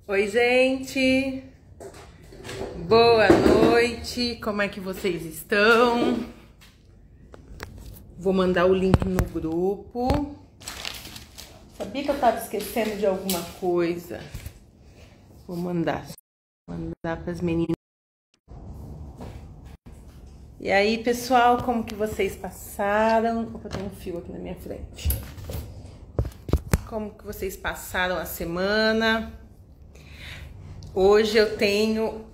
Oi, gente! Boa noite! Como é que vocês estão? Vou mandar o link no grupo. Sabia que eu tava esquecendo de alguma coisa? Vou mandar para as meninas. E aí, pessoal, como que vocês passaram? Opa, tem um fio aqui na minha frente. Como que vocês passaram a semana? Hoje eu tenho...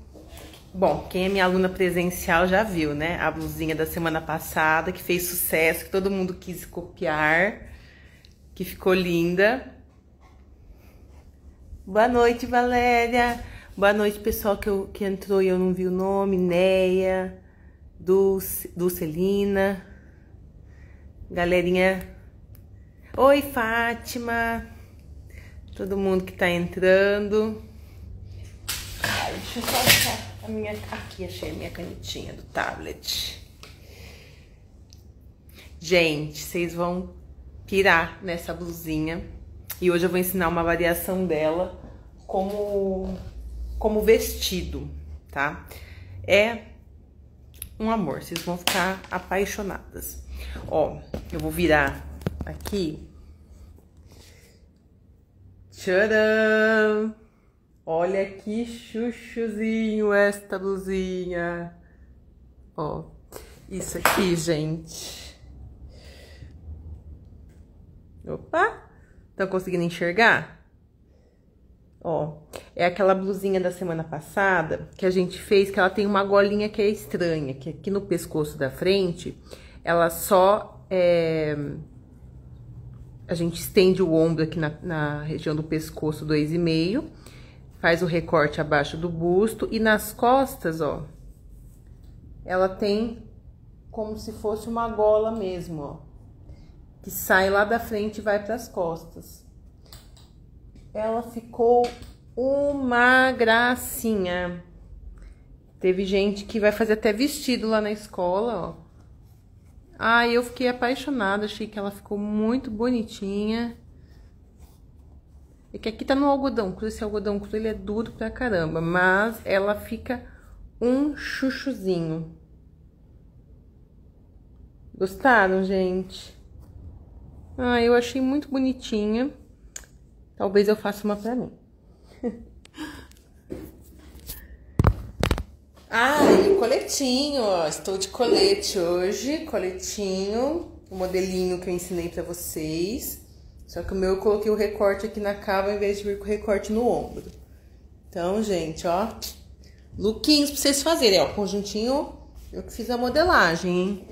Bom, quem é minha aluna presencial já viu, né? A blusinha da semana passada, que fez sucesso, que todo mundo quis copiar, que ficou linda. Boa noite, Valéria. Boa noite, pessoal que entrou e eu não vi o nome. Neia, Dulcelina, galerinha. Oi, Fátima. Todo mundo que tá entrando. Ai, deixa eu só achar a minha... Aqui, achei a minha canetinha do tablet. Gente, vocês vão pirar nessa blusinha. E hoje eu vou ensinar uma variação dela como vestido, tá? É um amor, vocês vão ficar apaixonadas. Ó, eu vou virar aqui. Tcharam! Olha que chuchuzinho esta blusinha. Ó, isso aqui, gente. Opa! Estão conseguindo enxergar? Ó, é aquela blusinha da semana passada que a gente fez, que ela tem uma golinha que é estranha, que aqui no pescoço da frente, ela só a gente estende o ombro aqui na região do pescoço 2,5, faz o recorte abaixo do busto e nas costas, ó, ela tem como se fosse uma gola mesmo, ó, que sai lá da frente e vai para as costas. Ela ficou uma gracinha. Teve gente que vai fazer até vestido lá na escola, ó. Ah, eu fiquei apaixonada, achei que ela ficou muito bonitinha. É que aqui tá no algodão cru, esse algodão cru ele é duro pra caramba, mas ela fica um chuchuzinho. Gostaram, gente? Ah, eu achei muito bonitinha. Talvez eu faça uma pra mim. Ah, e o coletinho, ó. Estou de colete hoje. Coletinho, o modelinho que eu ensinei pra vocês. Só que o meu eu coloquei o recorte aqui na cava ao invés de vir com o recorte no ombro. Então, gente, ó. Lookinhos pra vocês fazerem, ó. Conjuntinho, eu que fiz a modelagem, hein?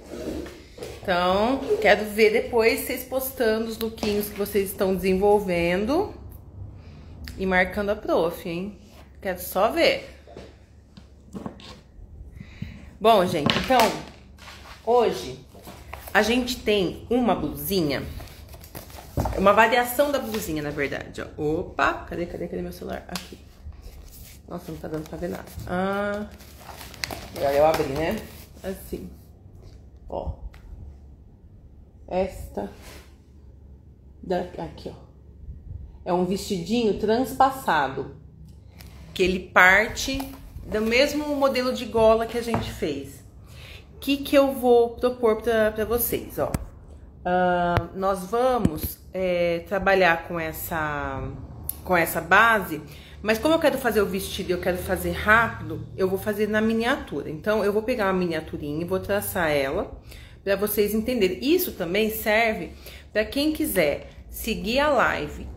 Então, quero ver depois vocês postando os lookinhos que vocês estão desenvolvendo e marcando a prof, hein? Quero só ver. Bom, gente, então, hoje a gente tem uma blusinha, uma variação da blusinha, na verdade, ó. Opa, cadê meu celular? Aqui. Nossa, não tá dando pra ver nada. Ah, agora eu abri, né? Assim, ó. Esta aqui, ó, é um vestidinho transpassado, que ele parte do mesmo modelo de gola que a gente fez. O que eu vou propor para vocês, ó? Nós vamos trabalhar com essa base, mas como eu quero fazer o vestido e eu quero fazer rápido, eu vou fazer na miniatura. Então, eu vou pegar uma miniaturinha e vou traçar ela, para vocês entenderem. Isso também serve para quem quiser seguir a live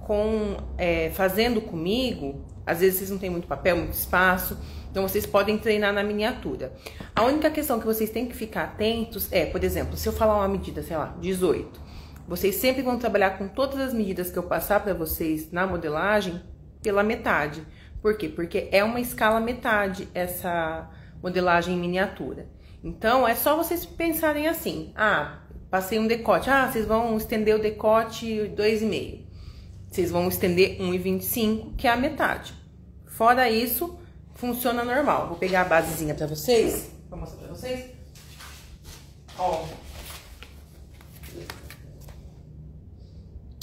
fazendo comigo. Às vezes vocês não têm muito papel, muito espaço, então vocês podem treinar na miniatura. A única questão que vocês têm que ficar atentos é, por exemplo, se eu falar uma medida, sei lá, 18, vocês sempre vão trabalhar com todas as medidas que eu passar para vocês na modelagem pela metade. Por quê? Porque é uma escala metade essa modelagem em miniatura. Então, é só vocês pensarem assim. Ah, passei um decote. Ah, vocês vão estender o decote 2,5. Vocês vão estender 1,25, que é a metade. Fora isso, funciona normal. Vou pegar a basezinha pra vocês. Vou mostrar pra vocês. Ó.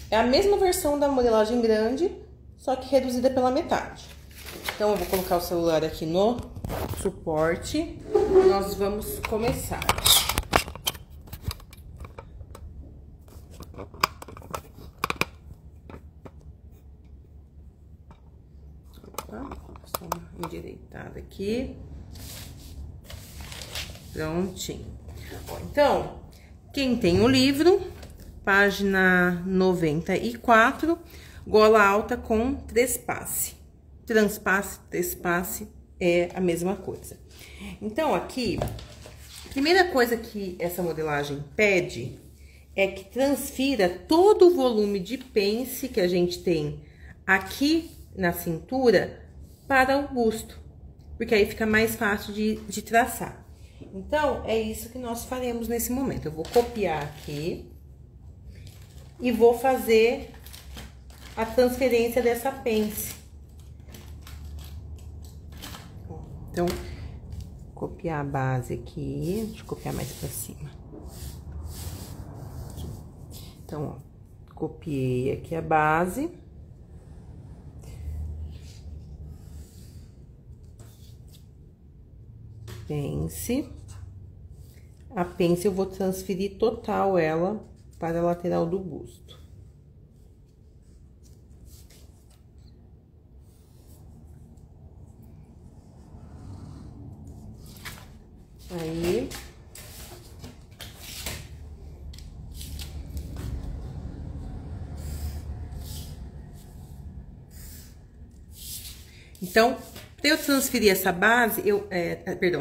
É a mesma versão da modelagem grande, só que reduzida pela metade. Então, eu vou colocar o celular aqui no suporte. Nós vamos começar. Opa, só uma endireitada aqui. Prontinho. Bom, então, quem tem o livro, página 94, gola alta com trespasse. Transpasse, trespasse é a mesma coisa. Então, aqui, a primeira coisa que essa modelagem pede é que transfira todo o volume de pence que a gente tem aqui na cintura para o busto, porque aí fica mais fácil de traçar. Então, é isso que nós faremos nesse momento. Eu vou copiar aqui e vou fazer a transferência dessa pence. Então, copiar a base aqui, deixa eu copiar mais pra cima. Aqui. Então, ó, copiei aqui a base. Pence. A pence eu vou transferir total ela para a lateral do busto. Aí. Então, para eu transferir essa base,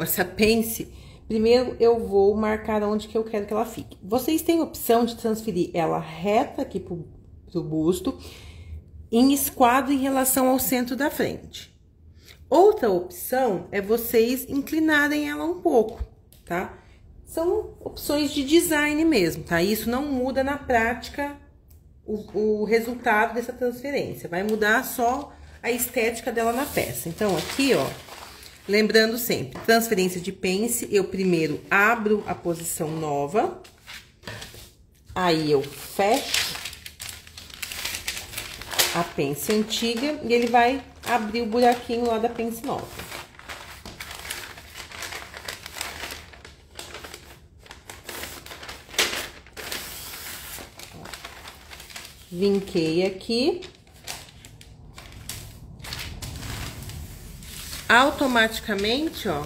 essa pence, primeiro eu vou marcar onde que eu quero que ela fique. Vocês têm a opção de transferir ela reta aqui pro busto, em esquadro em relação ao centro da frente. Outra opção é vocês inclinarem ela um pouco, tá? São opções de design mesmo, tá? Isso não muda na prática o resultado dessa transferência. Vai mudar só a estética dela na peça. Então, aqui, ó, lembrando sempre, transferência de pence, eu primeiro abro a posição nova, aí eu fecho a pence antiga e ele vai abrir o buraquinho lá da pence nova. Vinquei aqui. Automaticamente, ó,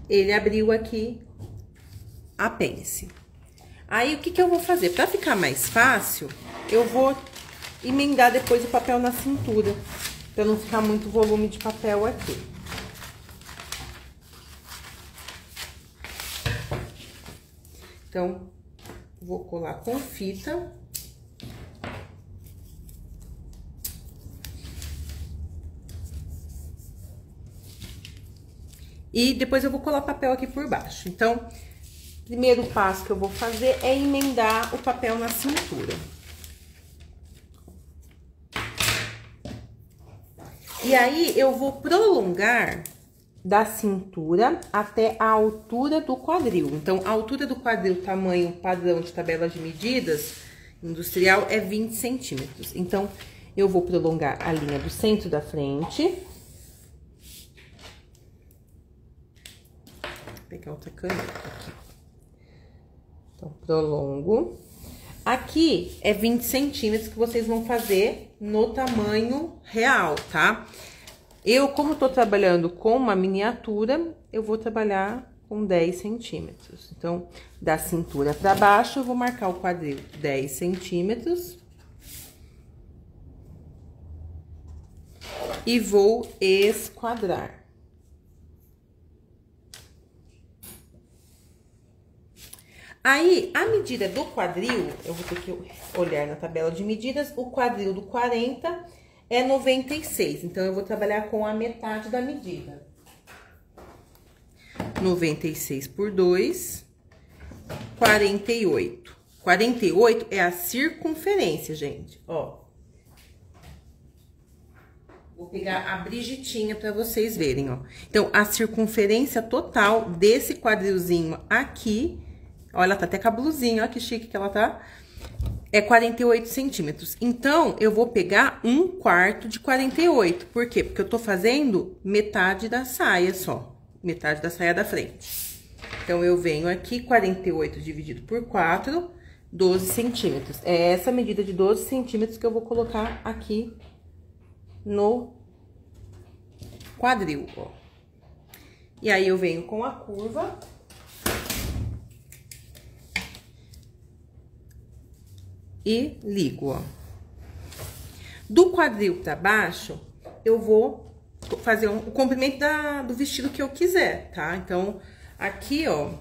ele abriu aqui a pence. Aí, o que que eu vou fazer? Pra ficar mais fácil, eu vou emendar depois o papel na cintura, pra não ficar muito volume de papel aqui. Então, vou colar com fita. E depois eu vou colar papel aqui por baixo. Então, primeiro passo que eu vou fazer é emendar o papel na cintura. E aí, eu vou prolongar da cintura até a altura do quadril. Então, a altura do quadril, tamanho padrão de tabela de medidas industrial, é 20 centímetros. Então, eu vou prolongar a linha do centro da frente. Vou pegar outra caneta aqui. Então, prolongo. Aqui é 20 centímetros que vocês vão fazer no tamanho real, tá? Eu, como tô trabalhando com uma miniatura, eu vou trabalhar com 10 centímetros. Então, da cintura pra baixo, eu vou marcar o quadril 10 centímetros. E vou esquadrar. Aí, a medida do quadril, eu vou ter que olhar na tabela de medidas, o quadril do 40 é 96, então eu vou trabalhar com a metade da medida. 96 por 2, 48. 48 é a circunferência, gente, ó. Vou pegar a Brigitinha pra vocês verem, ó. Então, a circunferência total desse quadrilzinho aqui, ó, ela tá até com a blusinha, ó que chique que ela tá. é 48 centímetros. Então, eu vou pegar 1/4 de 48. Por quê? Porque eu tô fazendo metade da saia só. Metade da saia da frente. Então, eu venho aqui, 48 dividido por 4, 12 centímetros. É essa medida de 12 centímetros que eu vou colocar aqui no quadril, ó. E aí, eu venho com a curva. E ligo, ó. Do quadril pra baixo, eu vou fazer o comprimento do vestido que eu quiser, tá? Então, aqui, ó.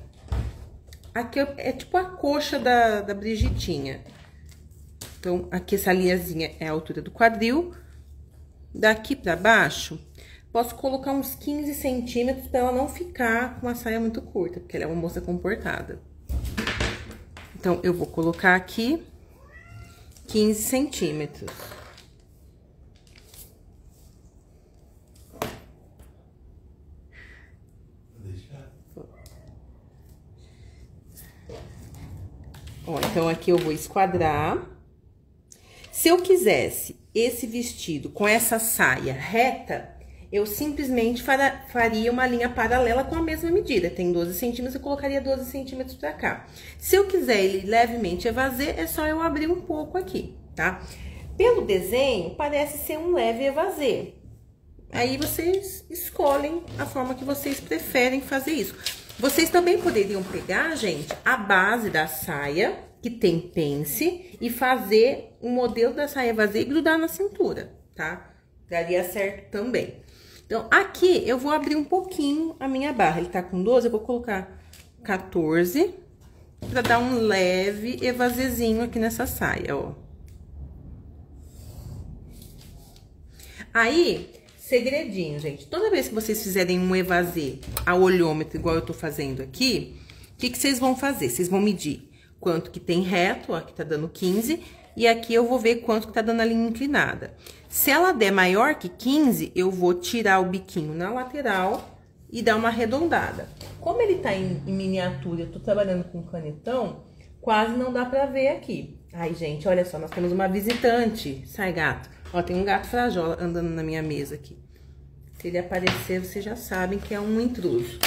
Aqui é tipo a coxa da Brigitinha. Então, aqui essa linhazinha é a altura do quadril. Daqui pra baixo, posso colocar uns 15 centímetros pra ela não ficar com uma saia muito curta, porque ela é uma moça comportada. Então, eu vou colocar aqui 15 centímetros. Ó, então, aqui eu vou esquadrar. Se eu quisesse esse vestido com essa saia reta, eu simplesmente faria uma linha paralela com a mesma medida. Tem 12 centímetros, eu colocaria 12 centímetros pra cá. Se eu quiser ele levemente evasê, é só eu abrir um pouco aqui, tá? Pelo desenho, parece ser um leve evasê. Aí, vocês escolhem a forma que vocês preferem fazer isso. Vocês também poderiam pegar, gente, a base da saia, que tem pence, e fazer um modelo da saia evasê e grudar na cintura, tá? Daria certo também. Então, aqui eu vou abrir um pouquinho a minha barra. Ele tá com 12, eu vou colocar 14 pra dar um leve evasêzinho aqui nessa saia, ó. Aí, segredinho, gente. Toda vez que vocês fizerem um evasê a olhômetro, igual eu tô fazendo aqui, o que vocês vão fazer? Vocês vão medir quanto que tem reto, ó, aqui tá dando 15, e aqui eu vou ver quanto que tá dando a linha inclinada. Se ela der maior que 15, eu vou tirar o biquinho na lateral e dar uma arredondada. Como ele tá em miniatura, eu tô trabalhando com canetão, quase não dá pra ver aqui. Ai, gente, olha só, nós temos uma visitante. Sai, gato. Ó, tem um gato frajola andando na minha mesa aqui. Se ele aparecer, vocês já sabem que é um intruso.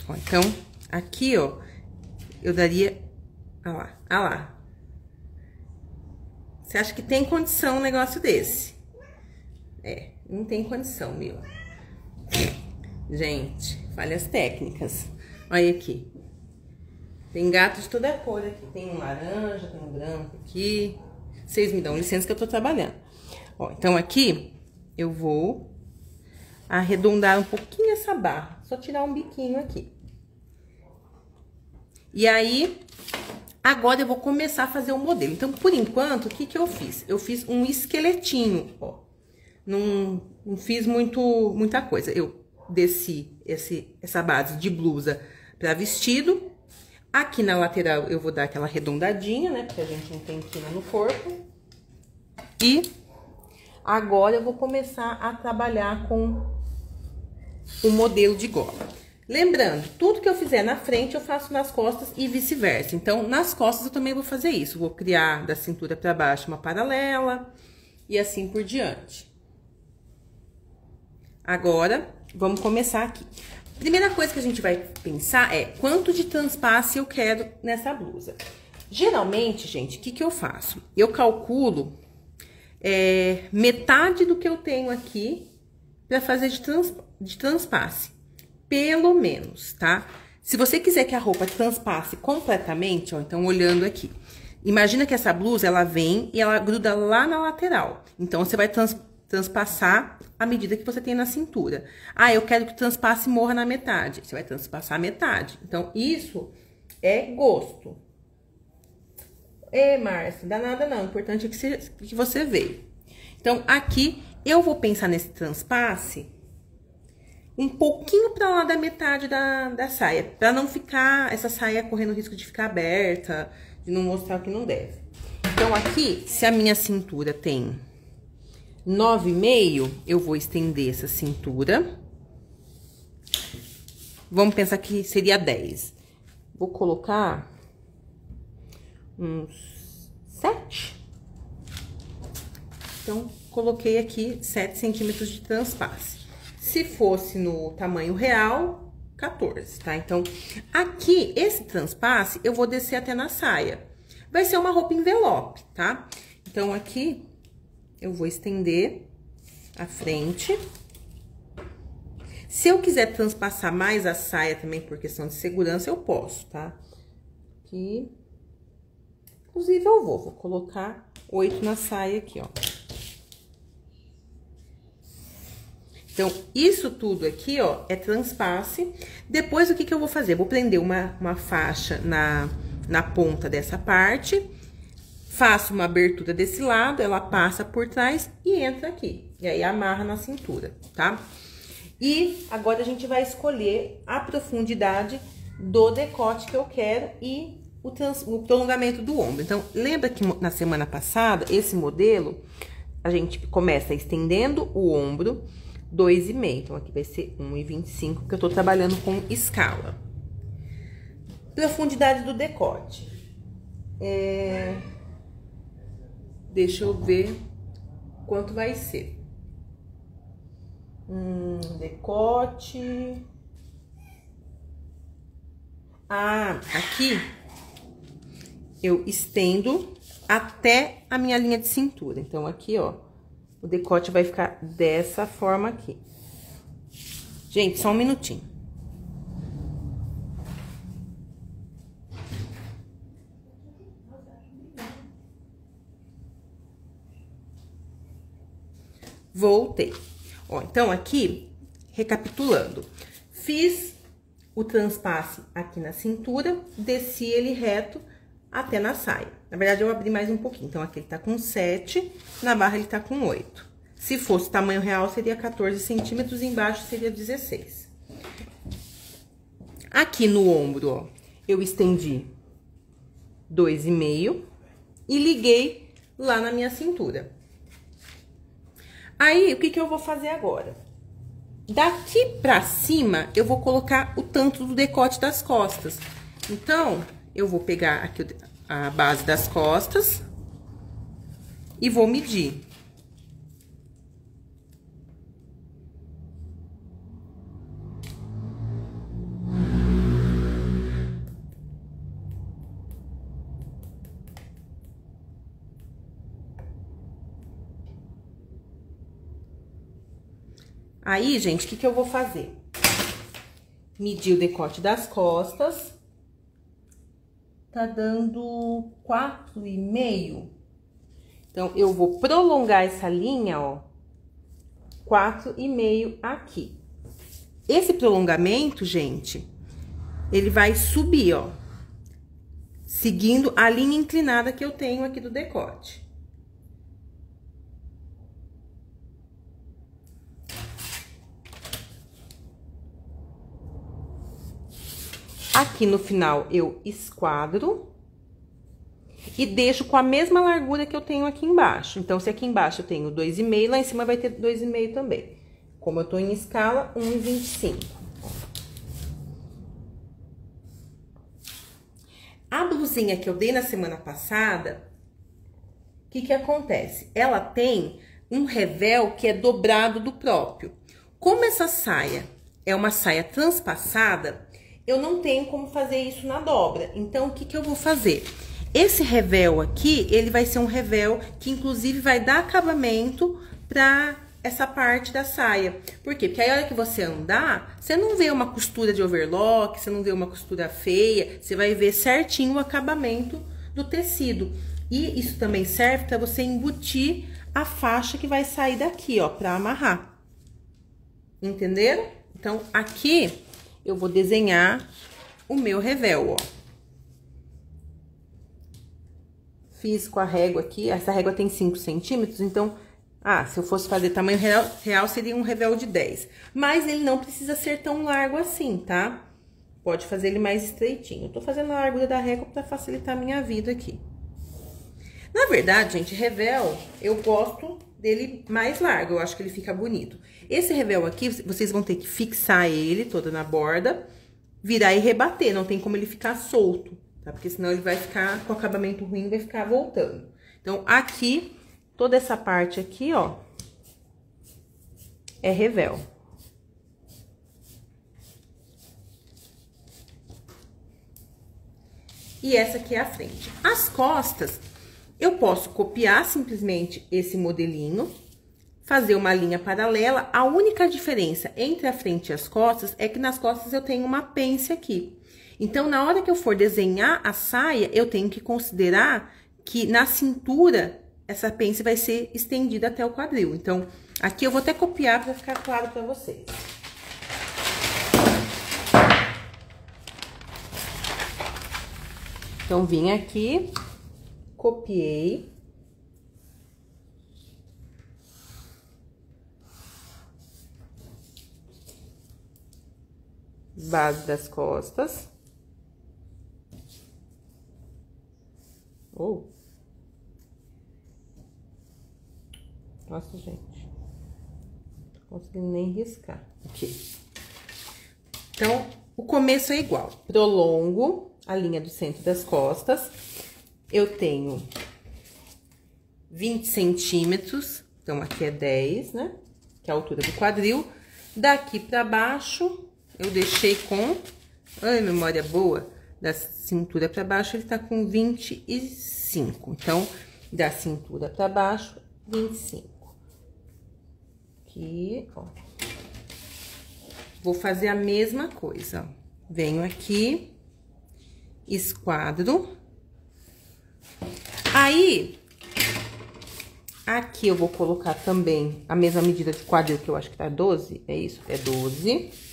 Ó, então, aqui, ó, eu daria... Olha lá, olha lá. Você acha que tem condição um negócio desse? É, não tem condição, meu. Gente, falhas técnicas. Olha aqui. Tem gato de toda cor aqui. Tem um laranja, tem um branco aqui. Vocês me dão licença que eu tô trabalhando. Ó, então aqui eu vou arredondar um pouquinho essa barra. Só tirar um biquinho aqui. E aí, agora eu vou começar a fazer o modelo. Então, por enquanto, o que que eu fiz? Eu fiz um esqueletinho, ó. Não fiz muita coisa. Eu desci essa base de blusa para vestido. Aqui na lateral eu vou dar aquela arredondadinha, né? Porque a gente não tem quina no corpo. E agora eu vou começar a trabalhar com o modelo de gola. Lembrando, tudo que eu fizer na frente eu faço nas costas e vice-versa. Então, nas costas eu também vou fazer isso. Vou criar da cintura para baixo uma paralela e assim por diante. Agora, vamos começar aqui. Primeira coisa que a gente vai pensar é quanto de transpasse eu quero nessa blusa. Geralmente, gente, o que que eu faço? Eu calculo metade do que eu tenho aqui para fazer de transpasse. Pelo menos, tá? Se você quiser que a roupa transpasse completamente, ó, então olhando aqui. Imagina que essa blusa, ela vem e ela gruda lá na lateral. Então, você vai transpassar a medida que você tem na cintura. Ah, eu quero que transpasse e morra na metade. Você vai transpassar a metade. Então, isso é gosto. Márcia, dá nada não. O importante é que você veio. Então, aqui, eu vou pensar nesse transpasse um pouquinho pra lá da metade da saia. Pra não ficar essa saia correndo risco de ficar aberta, de não mostrar o que não deve. Então, aqui, se a minha cintura tem 9,5, eu vou estender essa cintura. Vamos pensar que seria 10. Vou colocar uns 7. Então, coloquei aqui 7 centímetros de transpasse. Se fosse no tamanho real, 14, tá? Então, aqui, esse transpasse, eu vou descer até na saia. Vai ser uma roupa envelope, tá? Então, aqui, eu vou estender a frente. Se eu quiser transpassar mais a saia também, por questão de segurança, eu posso, tá? Aqui. Inclusive, eu vou colocar 8 na saia aqui, ó. Então, isso tudo aqui, ó, é transpasse. Depois, o que que eu vou fazer? Vou prender uma faixa na ponta dessa parte. Faço uma abertura desse lado, ela passa por trás e entra aqui. E aí, amarra na cintura, tá? E agora, a gente vai escolher a profundidade do decote que eu quero e o prolongamento do ombro. Então, lembra que na semana passada, esse modelo, a gente começa estendendo o ombro 2,5. Então, aqui vai ser 1,25, porque eu tô trabalhando com escala. Profundidade do decote. Deixa eu ver quanto vai ser. Decote. Aqui eu estendo até a minha linha de cintura. Então, aqui, ó, o decote vai ficar dessa forma aqui. Gente, só um minutinho. Voltei. Ó, então, aqui, recapitulando. Fiz o transpasse aqui na cintura, desci ele reto até na saia. Na verdade, eu abri mais um pouquinho. Então, aqui ele tá com 7, na barra ele tá com 8. Se fosse tamanho real, seria 14 centímetros, embaixo seria 16. Aqui no ombro, ó, eu estendi 2,5 e liguei lá na minha cintura. Aí, o que que eu vou fazer agora? Daqui pra cima, eu vou colocar o tanto do decote das costas. Então, eu vou pegar aqui a base das costas e vou medir. Aí, gente, o que que eu vou fazer? Medir o decote das costas. Tá dando 4,5. Então, eu vou prolongar essa linha, ó, 4,5 aqui. Esse prolongamento, gente, ele vai subir, ó, seguindo a linha inclinada que eu tenho aqui do decote. Aqui no final, eu esquadro e deixo com a mesma largura que eu tenho aqui embaixo. Então, se aqui embaixo eu tenho 2,5, lá em cima vai ter 2,5 também. Como eu tô em escala, 1,25. A blusinha que eu dei na semana passada, o que que acontece? Ela tem um revel que é dobrado do próprio. Como essa saia é uma saia transpassada, eu não tenho como fazer isso na dobra. Então, o que que eu vou fazer? Esse revel aqui, ele vai ser um revel que, inclusive, vai dar acabamento pra essa parte da saia. Por quê? Porque aí, a hora que você andar, você não vê uma costura de overlock, você não vê uma costura feia, você vai ver certinho o acabamento do tecido. E isso também serve pra você embutir a faixa que vai sair daqui, ó, pra amarrar. Entenderam? Então, aqui eu vou desenhar o meu revel, ó. Fiz com a régua aqui, essa régua tem 5 centímetros, então, se eu fosse fazer tamanho real, seria um revel de 10. Mas ele não precisa ser tão largo assim, tá? Pode fazer ele mais estreitinho. Eu tô fazendo a largura da régua pra facilitar a minha vida aqui. Na verdade, gente, revel, eu gosto dele mais largo, eu acho que ele fica bonito. Esse revel aqui, vocês vão ter que fixar ele toda na borda, virar e rebater, não tem como ele ficar solto, tá? Porque senão ele vai ficar com acabamento ruim, vai ficar voltando. Então, aqui, toda essa parte aqui, ó, é revel. E essa aqui é a frente. As costas, eu posso copiar simplesmente esse modelinho, fazer uma linha paralela. A única diferença entre a frente e as costas é que nas costas eu tenho uma pence aqui. Então, na hora que eu for desenhar a saia, eu tenho que considerar que na cintura, essa pence vai ser estendida até o quadril. Então, aqui eu vou até copiar para ficar claro para vocês. Então, vim aqui, copiei. Base das costas. Oh. Nossa, gente. Não tô conseguindo nem riscar. Aqui. Então, o começo é igual. Prolongo a linha do centro das costas. Eu tenho 20 centímetros. Então, aqui é 10, né? Que é a altura do quadril. Daqui pra baixo, eu deixei com... Ai, memória boa. Da cintura pra baixo, ele tá com 25. Então, da cintura pra baixo, 25. Aqui, ó. Vou fazer a mesma coisa, ó. Venho aqui, esquadro. Aí, aqui eu vou colocar também a mesma medida de quadril, que eu acho que tá 12, é isso? É 12.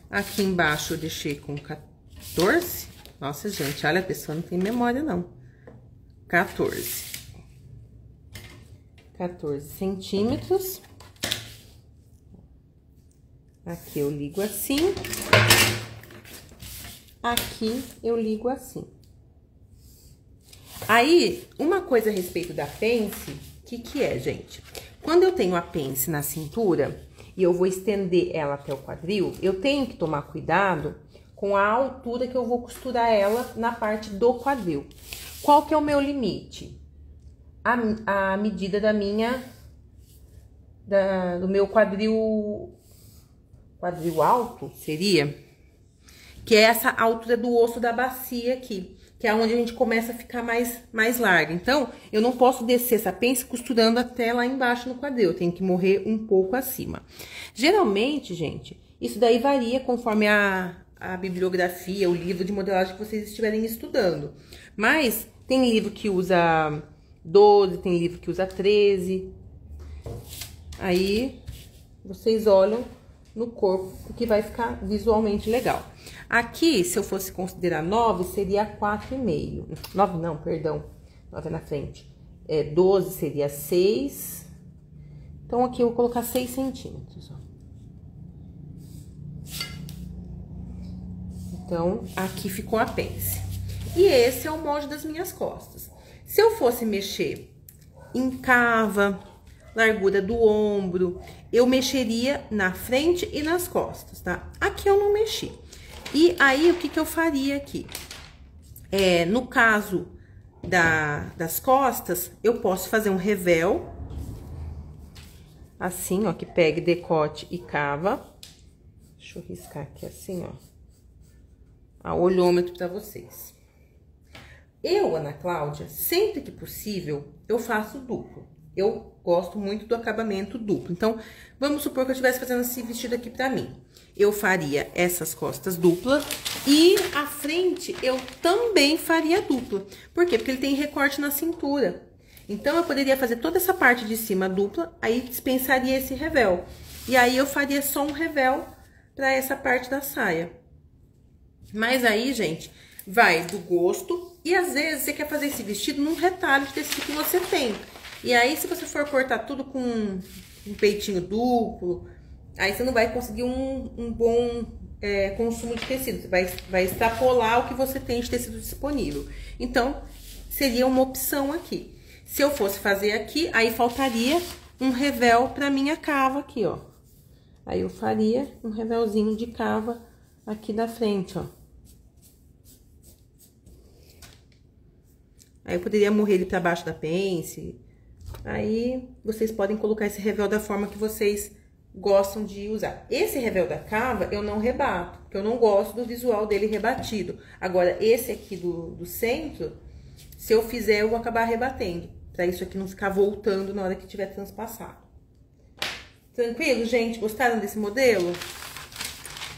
Aqui embaixo eu deixei com 14. Nossa, gente, olha, a pessoa não tem memória, não. 14 centímetros. Aqui eu ligo assim. Aqui eu ligo assim. Aí, uma coisa a respeito da pence, o que é, gente? Quando eu tenho a pence na cintura e eu vou estender ela até o quadril, eu tenho que tomar cuidado com a altura que eu vou costurar ela na parte do quadril. Qual que é o meu limite? A medida da minha... do meu quadril alto, seria... Que é essa altura do osso da bacia aqui, que é onde a gente começa a ficar mais larga. Então, eu não posso descer essa pence costurando até lá embaixo no quadril, eu tenho que morrer um pouco acima. Geralmente, gente, isso daí varia conforme a bibliografia, o livro de modelagem que vocês estiverem estudando. Mas tem livro que usa 12, tem livro que usa 13. Aí, vocês olham no corpo, o que vai ficar visualmente legal. Aqui, se eu fosse considerar 9, seria 4,5. 9 não, perdão. 9 é na frente. 12 seria 6. Então, aqui eu vou colocar 6 centímetros, ó. Então, aqui ficou a pence. E esse é o molde das minhas costas. Se eu fosse mexer em cava, largura do ombro, eu mexeria na frente e nas costas, tá? Aqui eu não mexi. E aí, o que eu faria aqui? No caso das costas, eu posso fazer um revel, assim, ó, que pegue decote e cava. Deixa eu riscar aqui assim, ó. A olhômetro pra vocês. Eu, Ana Cláudia, sempre que possível, eu faço duplo. Eu gosto muito do acabamento duplo. Então, vamos supor que eu estivesse fazendo esse vestido aqui pra mim. Eu faria essas costas duplas e a frente eu também faria dupla. Por quê? Porque ele tem recorte na cintura. Então, eu poderia fazer toda essa parte de cima dupla, aí dispensaria esse revel. E aí, eu faria só um revel pra essa parte da saia. Mas aí, gente, vai do gosto. E às vezes, você quer fazer esse vestido num retalho de tecido que você tem. E aí, se você for cortar tudo com um peitinho duplo, aí você não vai conseguir um bom consumo de tecido. Você vai extrapolar o que você tem de tecido disponível. Então, seria uma opção aqui. Se eu fosse fazer aqui, aí faltaria um revel pra minha cava aqui, ó. Aí eu faria um revelzinho de cava aqui da frente, ó. Aí eu poderia morrer ele pra baixo da pence. Aí vocês podem colocar esse revel da forma que vocês gostam de usar. Esse revel da Cava eu não rebato, porque eu não gosto do visual dele rebatido. Agora, esse aqui do centro, se eu fizer, eu vou acabar rebatendo, pra isso aqui não ficar voltando na hora que tiver transpassado. Tranquilo, gente? Gostaram desse modelo?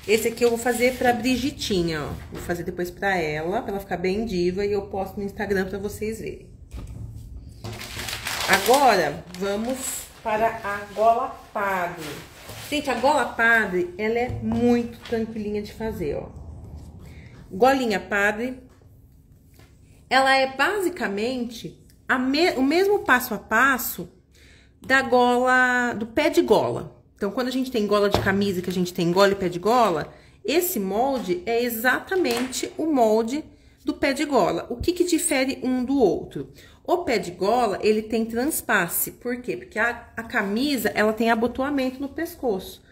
Esse aqui eu vou fazer pra Brigitinha, ó. Vou fazer depois pra ela ficar bem diva, e eu posto no Instagram pra vocês verem. Agora, vamos para a gola padre. Gente, a gola padre, ela é muito tranquilinha de fazer, ó. Golinha padre, ela é basicamente o mesmo passo a passo da gola, do pé de gola. Então, quando a gente tem gola de camisa, que a gente tem gola e pé de gola, esse molde é exatamente o molde do pé de gola. O que que difere um do outro? O pé de gola, ele tem transpasse. Por quê? Porque a camisa, ela tem abotoamento no pescoço.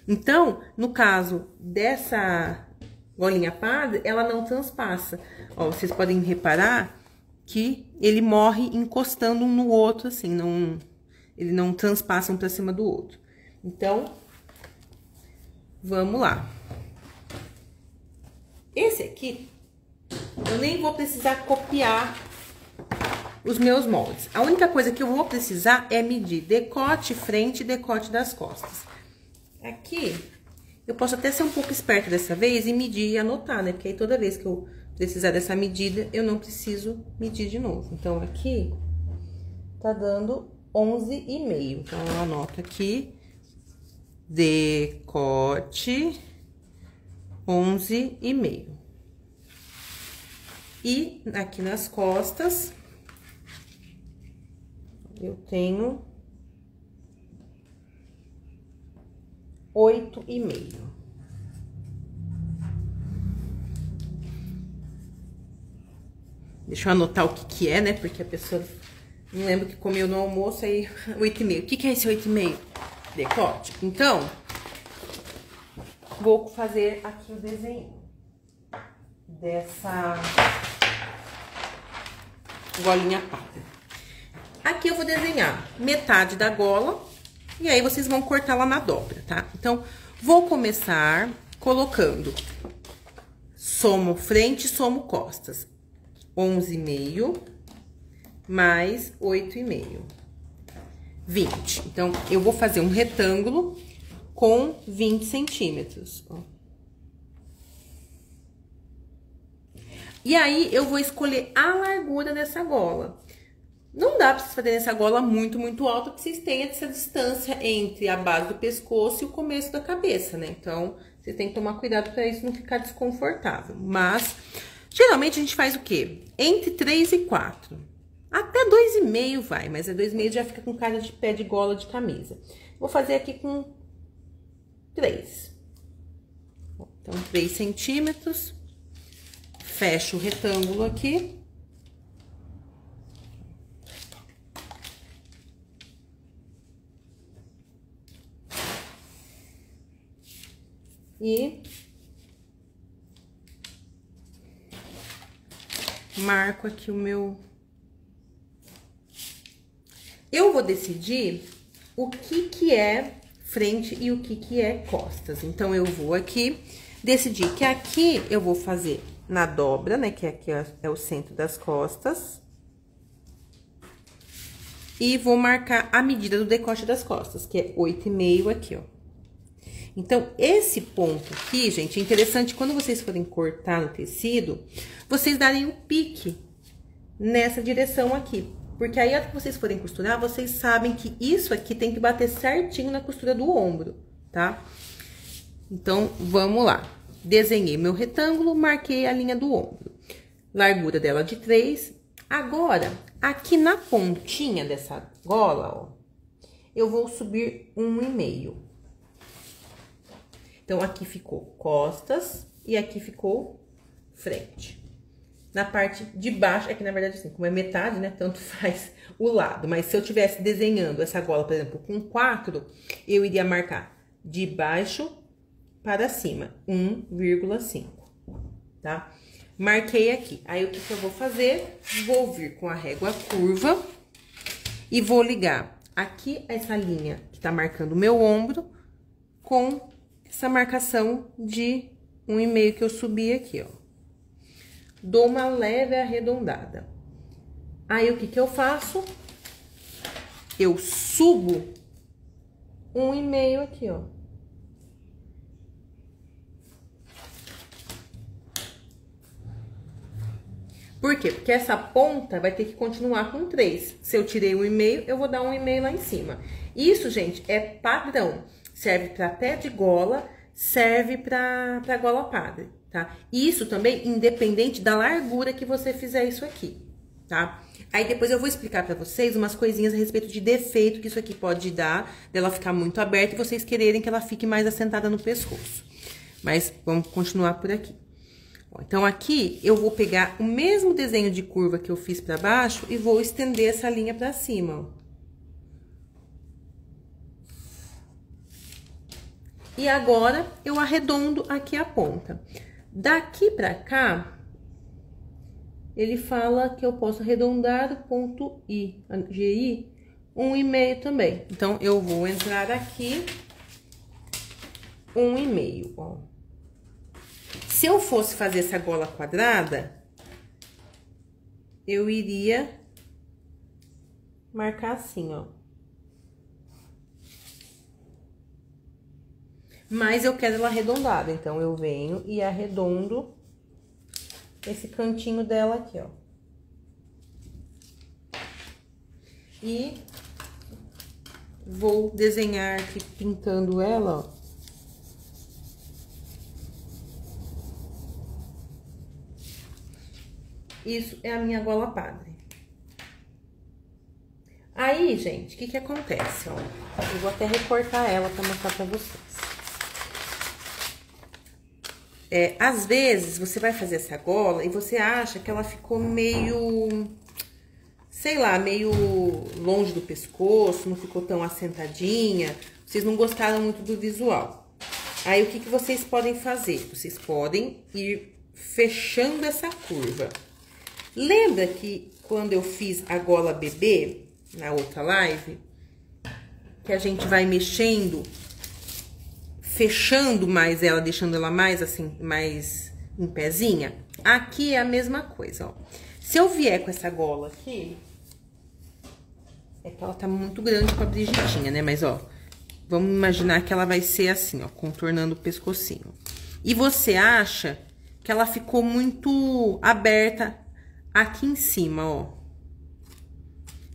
Então, no caso dessa golinha padre, ela não transpassa. Ó, vocês podem reparar que ele morre encostando um no outro, assim, não, ele não transpassa um pra cima do outro. Então, vamos lá. Esse aqui, eu nem vou precisar copiar os meus moldes. A única coisa que eu vou precisar é medir decote, frente e decote das costas. Aqui, eu posso até ser um pouco esperta dessa vez e medir e anotar, né? Porque aí toda vez que eu precisar dessa medida, eu não preciso medir de novo. Então, aqui, tá dando 11,5. Então, eu anoto aqui, decote, 11,5. E aqui nas costas, eu tenho 8,5. Deixa eu anotar o que é, né? Porque a pessoa não lembra que comeu no almoço, aí 8,5. O que é esse 8,5? Decote. Então, vou fazer aqui o desenho dessa golinha padre. Aqui eu vou desenhar metade da gola, e aí vocês vão cortar lá na dobra, tá? Então, vou começar colocando somo frente, somo costas. 11,5 mais 8,5. 20. Então, eu vou fazer um retângulo com 20 centímetros, ó. E aí, eu vou escolher a largura dessa gola. Não dá pra vocês fazerem essa gola muito, muito alta, porque vocês têm essa distância entre a base do pescoço e o começo da cabeça, né? Então, vocês têm que tomar cuidado pra isso não ficar desconfortável. Mas, geralmente, a gente faz o quê? Entre 3 e 4. Até 2,5 vai, mas a 2,5 já fica com cara de pé de gola de camisa. Vou fazer aqui com 3. Então, 3 centímetros. Fecho o retângulo aqui. E marco aqui o meu... Eu vou decidir o que é frente e o que é costas. Então, eu vou aqui decidir que aqui eu vou fazer na dobra, né? Que aqui é o centro das costas. E vou marcar a medida do decote das costas, que é 8,5 aqui, ó. Então, esse ponto aqui, gente, é interessante quando vocês forem cortar no tecido, vocês darem um pique nessa direção aqui. Porque aí, a hora que vocês forem costurar, vocês sabem que isso aqui tem que bater certinho na costura do ombro, tá? Então, vamos lá. Desenhei meu retângulo, marquei a linha do ombro. Largura dela de 3. Agora, aqui na pontinha dessa gola, ó, eu vou subir 1,5. Então, aqui ficou costas e aqui ficou frente. Na parte de baixo, aqui na verdade assim, como é metade, né, tanto faz o lado. Mas se eu tivesse desenhando essa gola, por exemplo, com 4, eu iria marcar de baixo para cima, 1,5, tá? Marquei aqui. Aí, o que que eu vou fazer? Vou vir com a régua curva e vou ligar aqui essa linha que tá marcando o meu ombro com essa marcação de 1,5 que eu subi aqui, ó. Dou uma leve arredondada. Aí, o que que eu faço? Eu subo 1,5 aqui, ó. Por quê? Porque essa ponta vai ter que continuar com 3. Se eu tirei 1,5, eu vou dar 1,5 lá em cima. Isso, gente, é padrão. Serve para pé de gola, serve para gola padre, tá? Isso também independente da largura que você fizer isso aqui, tá? Aí depois eu vou explicar pra vocês umas coisinhas a respeito de defeito que isso aqui pode dar, dela ficar muito aberta e vocês quererem que ela fique mais assentada no pescoço. Mas vamos continuar por aqui. Então, aqui eu vou pegar o mesmo desenho de curva que eu fiz pra baixo e vou estender essa linha pra cima, ó. E agora, eu arredondo aqui a ponta. Daqui pra cá, ele fala que eu posso arredondar o ponto I, GI, 1,5 também. Então, eu vou entrar aqui, 1,5, ó. Se eu fosse fazer essa gola quadrada, eu iria marcar assim, ó. Mas eu quero ela arredondada, então eu venho e arredondo esse cantinho dela aqui, ó. E vou desenhar aqui, pintando ela, ó. Isso é a minha gola padre. Aí, gente, o que que acontece, ó? Eu vou até recortar ela pra mostrar pra vocês. Às vezes, você vai fazer essa gola e você acha que ela ficou meio, sei lá, meio longe do pescoço, não ficou tão assentadinha, vocês não gostaram muito do visual. Aí, o que que vocês podem fazer? Vocês podem ir fechando essa curva. Lembra que quando eu fiz a gola bebê, na outra live, que a gente vai mexendo, fechando mais ela, deixando ela mais assim, mais em pezinha? Aqui é a mesma coisa, ó. Se eu vier com essa gola aqui, é que ela tá muito grande pra Brigitinha, né? Mas, ó, vamos imaginar que ela vai ser assim, ó, contornando o pescocinho. E você acha que ela ficou muito aberta aqui em cima, ó.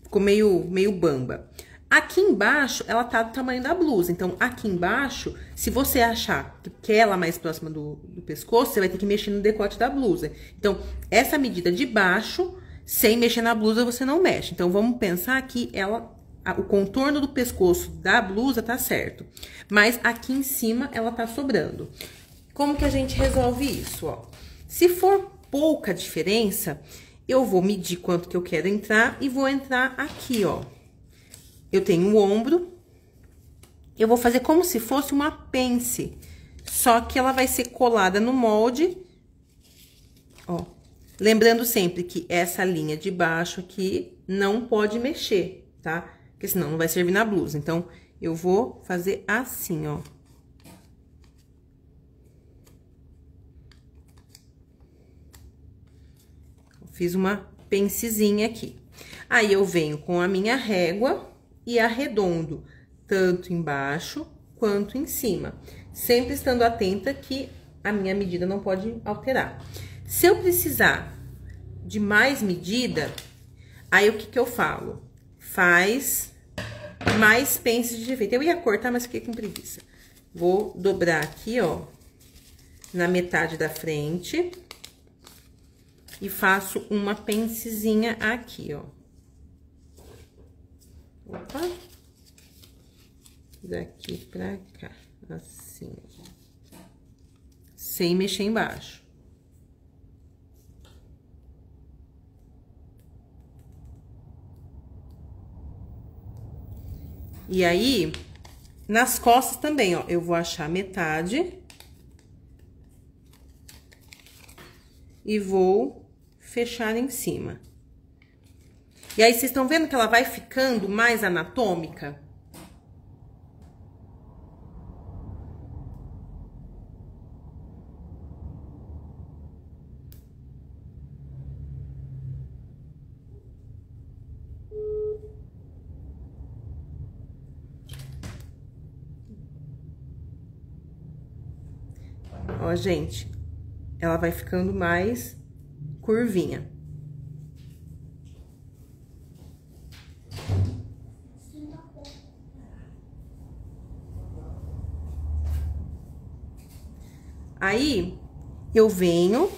Ficou meio bamba. Aqui embaixo, ela tá do tamanho da blusa. Então, aqui embaixo, se você achar que quer ela mais próxima do pescoço, você vai ter que mexer no decote da blusa. Então, essa medida de baixo, sem mexer na blusa, você não mexe. Então, vamos pensar que o contorno do pescoço da blusa tá certo. Mas aqui em cima, ela tá sobrando. Como que a gente resolve isso, ó? Se for pouca diferença, eu vou medir quanto que eu quero entrar e vou entrar aqui, ó. Eu tenho o ombro, eu vou fazer como se fosse uma pence, só que ela vai ser colada no molde, ó. Lembrando sempre que essa linha de baixo aqui não pode mexer, tá? Porque senão não vai servir na blusa. Então, eu vou fazer assim, ó. Fiz uma pencezinha aqui. Aí, eu venho com a minha régua e arredondo tanto embaixo quanto em cima. Sempre estando atenta que a minha medida não pode alterar. Se eu precisar de mais medida, aí o que que eu falo? Faz mais pences de efeito. Eu ia cortar, mas fiquei com preguiça. Vou dobrar aqui, ó, na metade da frente. E faço uma pencezinha aqui, ó. Opa. Daqui pra cá, assim. Sem mexer embaixo. E aí, nas costas também, ó, eu vou achar metade. e vou fechar em cima. E aí, vocês estão vendo que ela vai ficando mais anatômica? Ó, gente, ela vai ficando mais curvinha. Aí, eu venho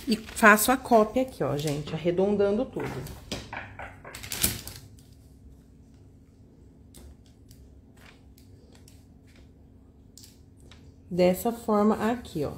e faço a cópia aqui, ó, gente, arredondando tudo. Dessa forma aqui, ó.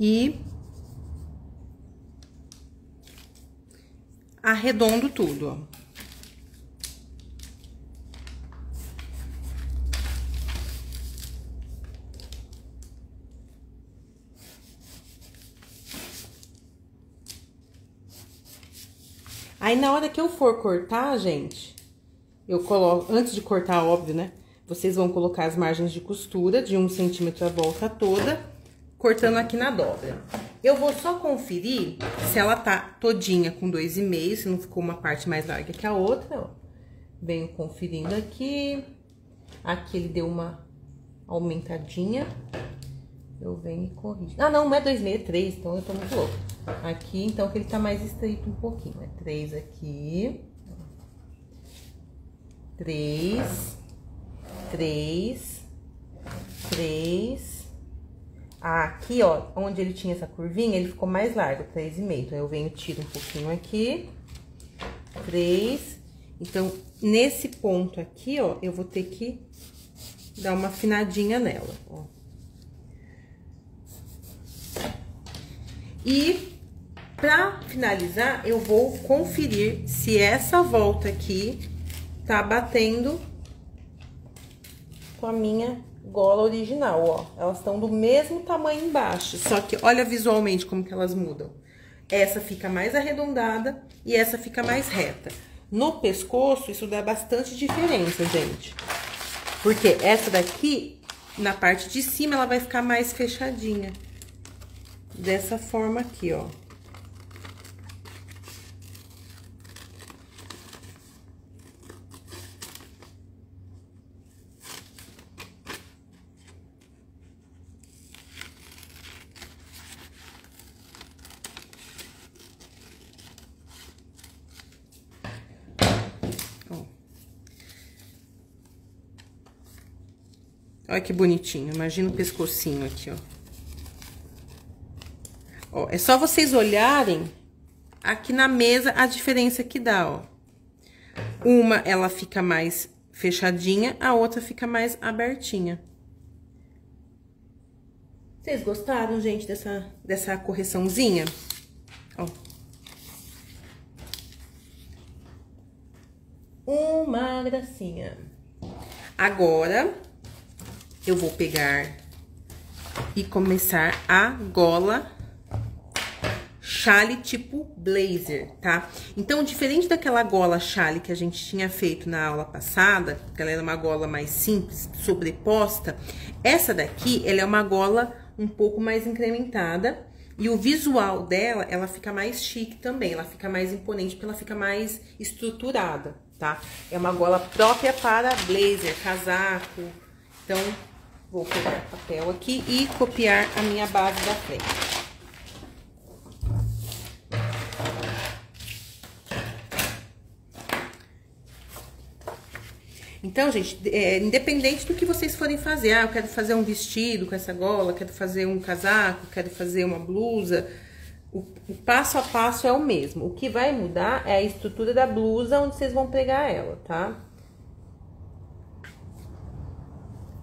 E arredondo tudo, ó. Aí, na hora que eu for cortar, gente, eu coloco, antes de cortar, óbvio, né? Vocês vão colocar as margens de costura de 1 centímetro a volta toda, cortando aqui na dobra. Eu vou só conferir se ela tá todinha com 2,5, se não ficou uma parte mais larga que a outra, ó. Venho conferindo aqui. Aqui ele deu uma aumentadinha. Eu venho e corrijo. Ah, não é 2,5, é 3, então eu tô muito louca. Aqui, então, que ele tá mais estreito um pouquinho. É 3 aqui. 3, 3, 3. Aqui, ó, onde ele tinha essa curvinha, ele ficou mais largo, 3,5. Então, eu venho, tiro um pouquinho aqui. 3. Então, nesse ponto aqui, ó, eu vou ter que dar uma afinadinha nela, ó. E, pra finalizar, eu vou conferir se essa volta aqui tá batendo com a minha gola original, ó. Elas estão do mesmo tamanho embaixo, só que olha visualmente como que elas mudam. Essa fica mais arredondada e essa fica mais reta. No pescoço, isso dá bastante diferença, gente. Porque essa daqui, na parte de cima, ela vai ficar mais fechadinha. Dessa forma aqui, ó. Olha que bonitinho, imagina o pescocinho aqui, ó. Ó, é só vocês olharem aqui na mesa a diferença que dá, ó. Uma, ela fica mais fechadinha, a outra fica mais abertinha. Vocês gostaram, gente, dessa correçãozinha? Ó. Uma gracinha. Agora, eu vou pegar e começar a gola chale tipo blazer, tá? Então, diferente daquela gola chale que a gente tinha feito na aula passada, que ela era uma gola mais simples, sobreposta, essa daqui, ela é uma gola um pouco mais incrementada, e o visual dela, ela fica mais chique também, ela fica mais imponente, porque ela fica mais estruturada, tá? É uma gola própria para blazer, casaco. Então, vou pegar papel aqui e copiar a minha base da frente. Então, gente, independente do que vocês forem fazer, eu quero fazer um vestido com essa gola, quero fazer um casaco, quero fazer uma blusa, o passo a passo é o mesmo. O que vai mudar é a estrutura da blusa onde vocês vão pregar ela, tá?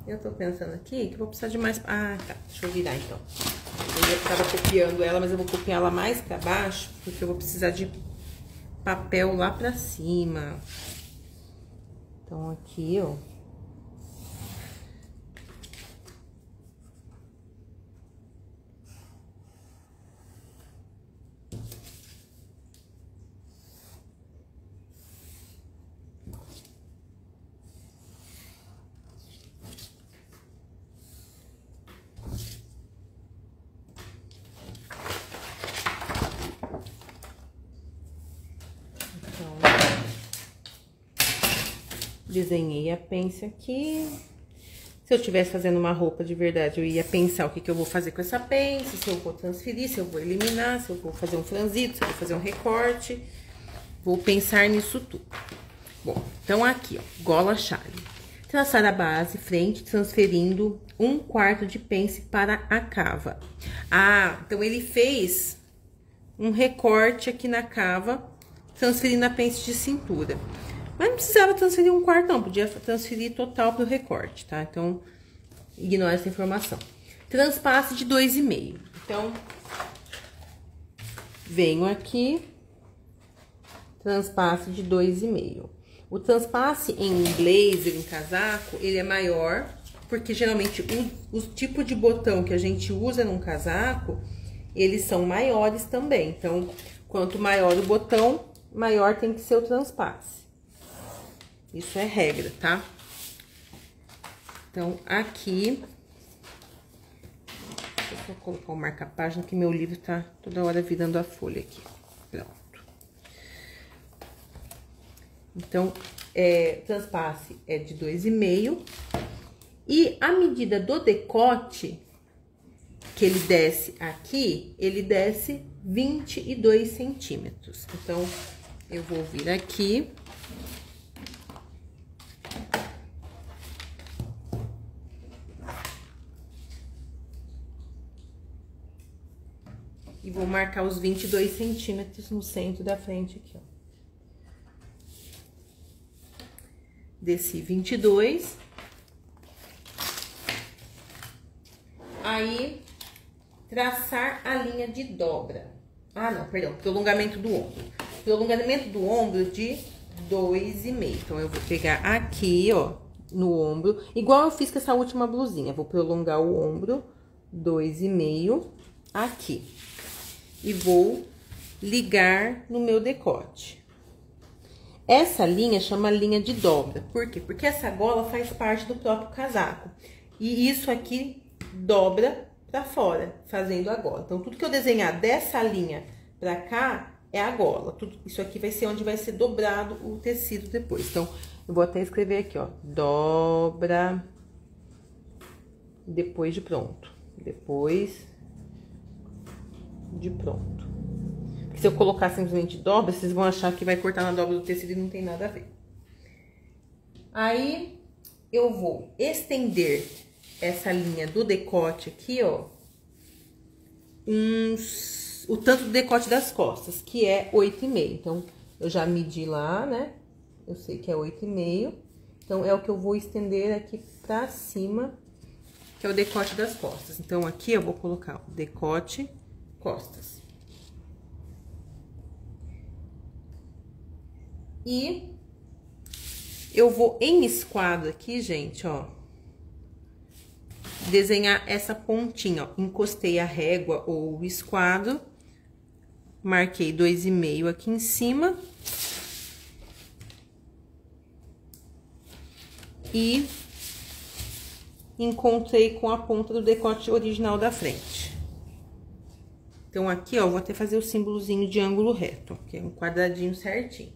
Eu tô pensando aqui que eu vou precisar de mais... Ah, tá. Deixa eu virar, então. Eu tava copiando ela, mas eu vou copiar ela mais pra baixo, porque eu vou precisar de papel lá pra cima. Então, aqui, ó. Desenhei a pence aqui. Se eu estivesse fazendo uma roupa de verdade, eu ia pensar o que eu vou fazer com essa pence, se eu vou transferir, se eu vou eliminar, se eu vou fazer um franzito, se eu vou fazer um recorte. Vou pensar nisso tudo. Bom, então aqui, ó, gola chale. Traçar a base, frente, transferindo 1/4 de pence para a cava. Ah, então ele fez um recorte aqui na cava, transferindo a pence de cintura. Mas não precisava transferir 1/4, não. Podia transferir total pro recorte, tá? Então, ignora essa informação. Transpasse de 2,5. Então, venho aqui, transpasse de 2,5. O transpasse em blazer, em casaco, ele é maior, porque geralmente o tipo de botão que a gente usa num casaco, eles são maiores também. Então, quanto maior o botão, maior tem que ser o transpasse. Isso é regra, tá? Então, aqui... Deixa eu só colocar o marca-página, que meu livro tá toda hora virando a folha aqui. Pronto. Então, transpasse é de 2,5. E a medida do decote, que ele desce aqui, ele desce 22 centímetros. Então, eu vou vir aqui... E vou marcar os 22 centímetros no centro da frente aqui, ó. Desci 22. Aí, traçar a linha de dobra. Ah, não, perdão, prolongamento do ombro. Prolongamento do ombro de 2,5. Então, eu vou pegar aqui, ó, no ombro. Igual eu fiz com essa última blusinha. Vou prolongar o ombro 2,5 aqui. E vou ligar no meu decote. Essa linha chama linha de dobra. Por quê? Porque essa gola faz parte do próprio casaco. E isso aqui dobra pra fora, fazendo a gola. Então, tudo que eu desenhar dessa linha pra cá é a gola. Isso aqui vai ser onde vai ser dobrado o tecido depois. Então, eu vou até escrever aqui, ó. Dobra depois de pronto. Depois de pronto. Porque se eu colocar simplesmente dobra, vocês vão achar que vai cortar na dobra do tecido e não tem nada a ver. Aí, eu vou estender essa linha do decote aqui, ó, o tanto do decote das costas, que é 8,5. Então, eu já medi lá, né? Eu sei que é 8,5. Então, é o que eu vou estender aqui pra cima, que é o decote das costas. Então, aqui eu vou colocar o decote costas. E eu vou em esquadro aqui, gente, ó, desenhar essa pontinha, ó. Encostei a régua ou o esquadro, marquei 2,5 aqui em cima. E encontrei com a ponta do decote original da frente. Então, aqui, ó, vou até fazer o símbolozinho de ângulo reto, que é um quadradinho certinho.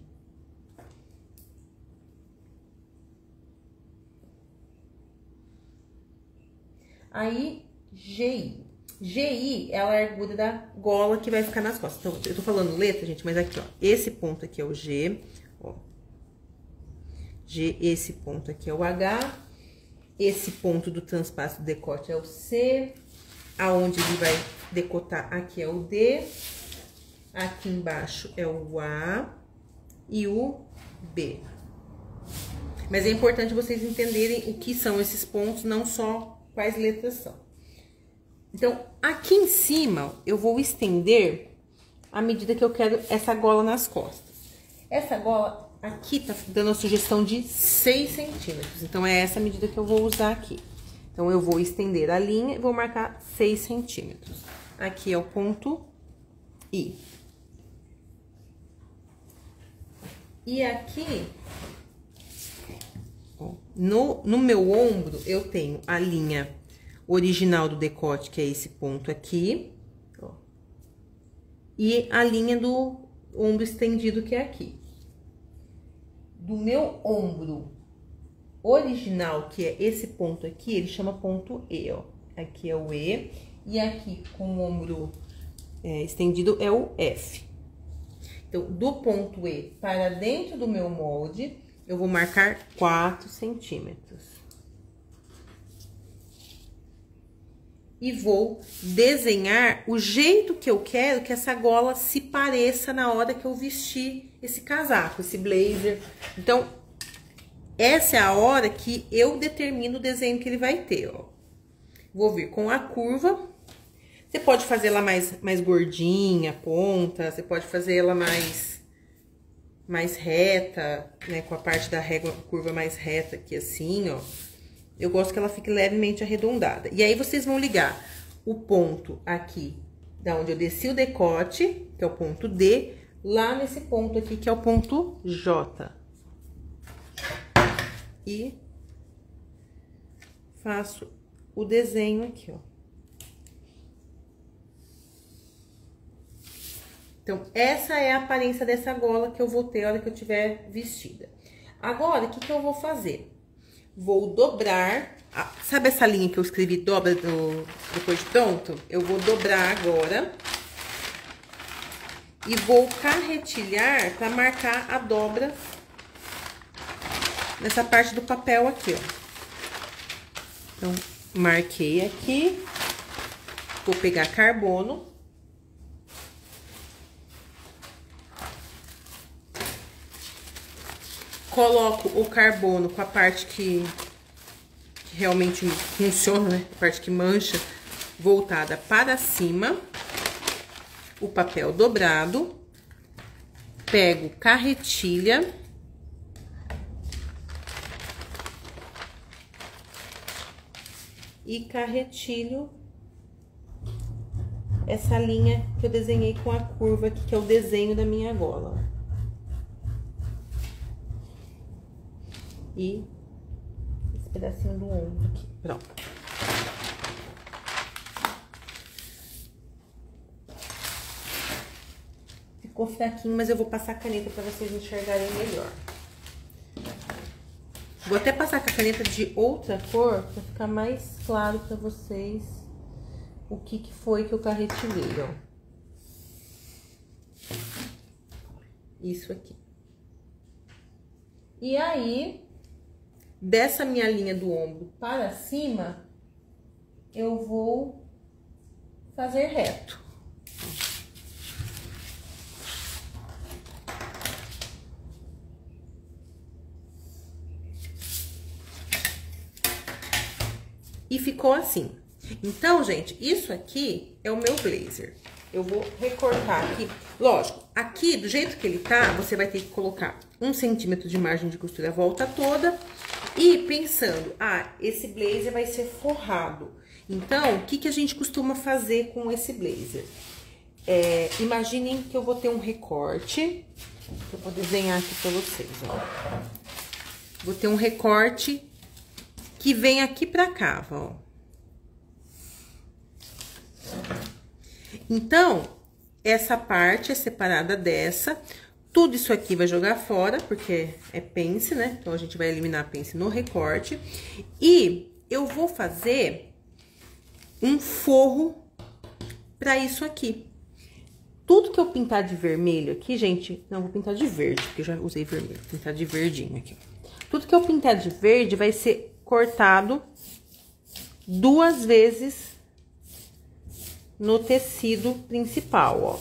Aí, GI. GI é a largura da gola que vai ficar nas costas. Então, eu tô falando letra, gente, mas aqui, ó, esse ponto aqui é o G, ó. G, esse ponto aqui é o H, esse ponto do transpasso do decote é o C, aonde ele vai decotar aqui é o D, aqui embaixo é o A e o B. Mas é importante vocês entenderem o que são esses pontos, não só quais letras são. Então, aqui em cima, eu vou estender à medida que eu quero essa gola nas costas. Essa gola aqui tá dando a sugestão de 6 centímetros. Então, é essa medida que eu vou usar aqui. Então, eu vou estender a linha e vou marcar 6 centímetros. Aqui é o ponto I. E aqui, ó, no meu ombro, eu tenho a linha original do decote, que é esse ponto aqui, ó, e a linha do ombro estendido, que é aqui. Do meu ombro original, que é esse ponto aqui, ele chama ponto E, ó. Aqui é o E, e aqui com o ombro estendido é o F. Então, do ponto E para dentro do meu molde, eu vou marcar 4 centímetros. E vou desenhar o jeito que eu quero que essa gola se pareça na hora que eu vestir esse casaco, esse blazer. Então, essa é a hora que eu determino o desenho que ele vai ter, ó. Vou vir com a curva. Você pode fazer ela mais gordinha, ponta, você pode fazer ela mais reta, né, com a parte da régua, curva mais reta aqui assim, ó. Eu gosto que ela fique levemente arredondada. E aí, vocês vão ligar o ponto aqui, da onde eu desci o decote, que é o ponto D, lá nesse ponto aqui, que é o ponto J. E faço o desenho aqui, ó. Então, essa é a aparência dessa gola que eu vou ter na hora que eu tiver vestida. Agora, o que eu vou fazer? Vou dobrar, sabe essa linha que eu escrevi, dobra depois de pronto? Eu vou dobrar agora e vou carretilhar para marcar a dobra nessa parte do papel aqui, ó. Então, marquei aqui, vou pegar carbono. Coloco o carbono com a parte que realmente funciona, né? A parte que mancha, voltada para cima. O papel dobrado. Pego carretilha. E carretilho essa linha que eu desenhei com a curva aqui, que é o desenho da minha gola. E esse pedacinho do ombro aqui, pronto. Ficou fraquinho, mas eu vou passar a caneta para vocês enxergarem melhor. Vou até passar com a caneta de outra cor, para ficar mais claro para vocês o que foi que eu carretilhei, ó. Isso aqui. E aí, dessa minha linha do ombro para cima, eu vou fazer reto. E ficou assim. Então, gente, isso aqui é o meu blazer. Eu vou recortar aqui. Lógico, aqui, do jeito que ele tá, você vai ter que colocar 1 centímetro de margem de costura a volta toda. E pensando, esse blazer vai ser forrado. Então, o que a gente costuma fazer com esse blazer? Imaginem que eu vou ter um recorte. Eu vou desenhar aqui pra vocês, ó. Vou ter um recorte que vem aqui pra cá, ó. Então, essa parte é separada dessa. Tudo isso aqui vai jogar fora, porque é pence, né? Então, a gente vai eliminar a pence no recorte. E eu vou fazer um forro pra isso aqui. Tudo que eu pintar de vermelho aqui, gente... Não, vou pintar de verde, porque eu já usei vermelho. Vou pintar de verdinho aqui. Tudo que eu pintar de verde vai ser cortado 2 vezes no tecido principal, ó.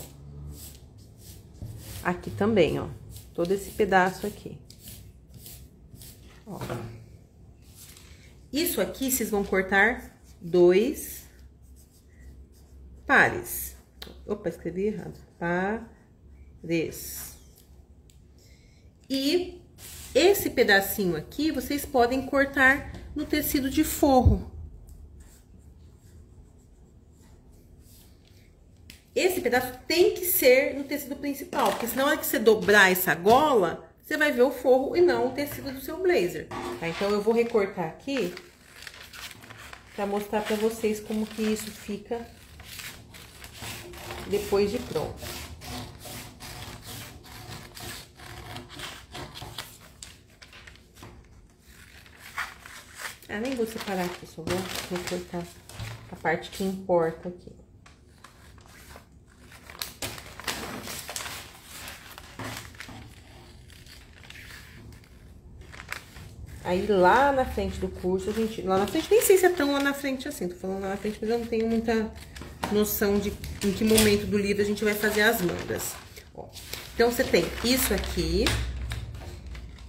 Aqui também, ó. Todo esse pedaço aqui. Ó. Isso aqui, vocês vão cortar 2 pares. Opa, escrevi errado. Pares. E esse pedacinho aqui, vocês podem cortar no tecido de forro. Esse pedaço tem que ser no tecido principal, porque senão, na hora que você dobrar essa gola, você vai ver o forro e não o tecido do seu blazer. Tá? Então, eu vou recortar aqui pra mostrar pra vocês como que isso fica depois de pronto. Ah, nem vou separar aqui, só vou recortar a parte que importa aqui. Aí, lá na frente do curso, a gente... Lá na frente, nem sei se é tão lá na frente assim. Tô falando lá na frente, mas eu não tenho muita noção de em que momento do livro a gente vai fazer as mangas. Ó, então, você tem isso aqui.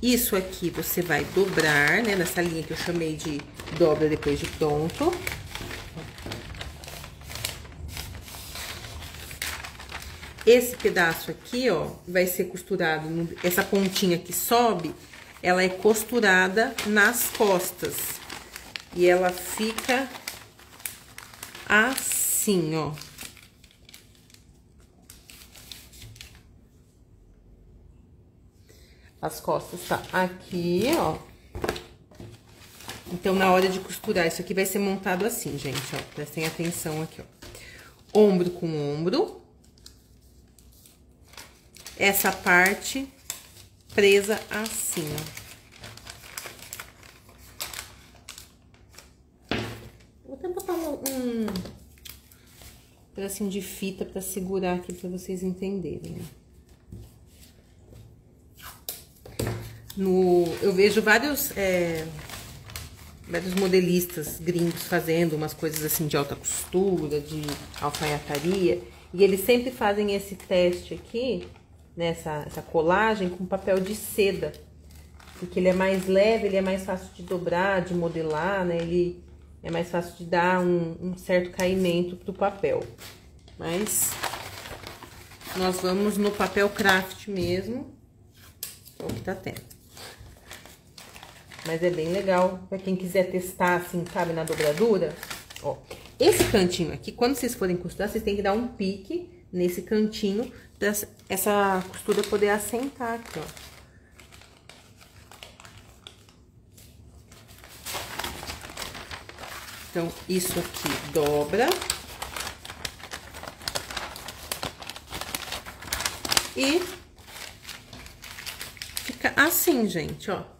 Isso aqui você vai dobrar, né? Nessa linha que eu chamei de dobra depois de pronto. Esse pedaço aqui, ó, vai ser costurado... Essa pontinha que sobe... Ela é costurada nas costas. E ela fica assim, ó. As costas tá aqui, ó. Então, na hora de costurar, isso aqui vai ser montado assim, gente, ó. Prestem atenção aqui, ó. Ombro com ombro. Essa parte... presa assim, ó. Vou até botar um pedacinho de fita pra segurar aqui pra vocês entenderem. Eu vejo vários modelistas gringos fazendo umas coisas assim de alta costura, de alfaiataria, e eles sempre fazem esse teste aqui, essa colagem com papel de seda, porque ele é mais leve, ele é mais fácil de dobrar, de modelar, né? Ele é mais fácil de dar um certo caimento pro papel. Mas nós vamos no papel craft mesmo, é o que tá tendo. Mas é bem legal pra quem quiser testar, assim, sabe, na dobradura. Ó, esse cantinho aqui, quando vocês forem costurar, vocês têm que dar um pique nesse cantinho, pra essa costura poder assentar aqui, ó. Então, isso aqui dobra. E fica assim, gente, ó.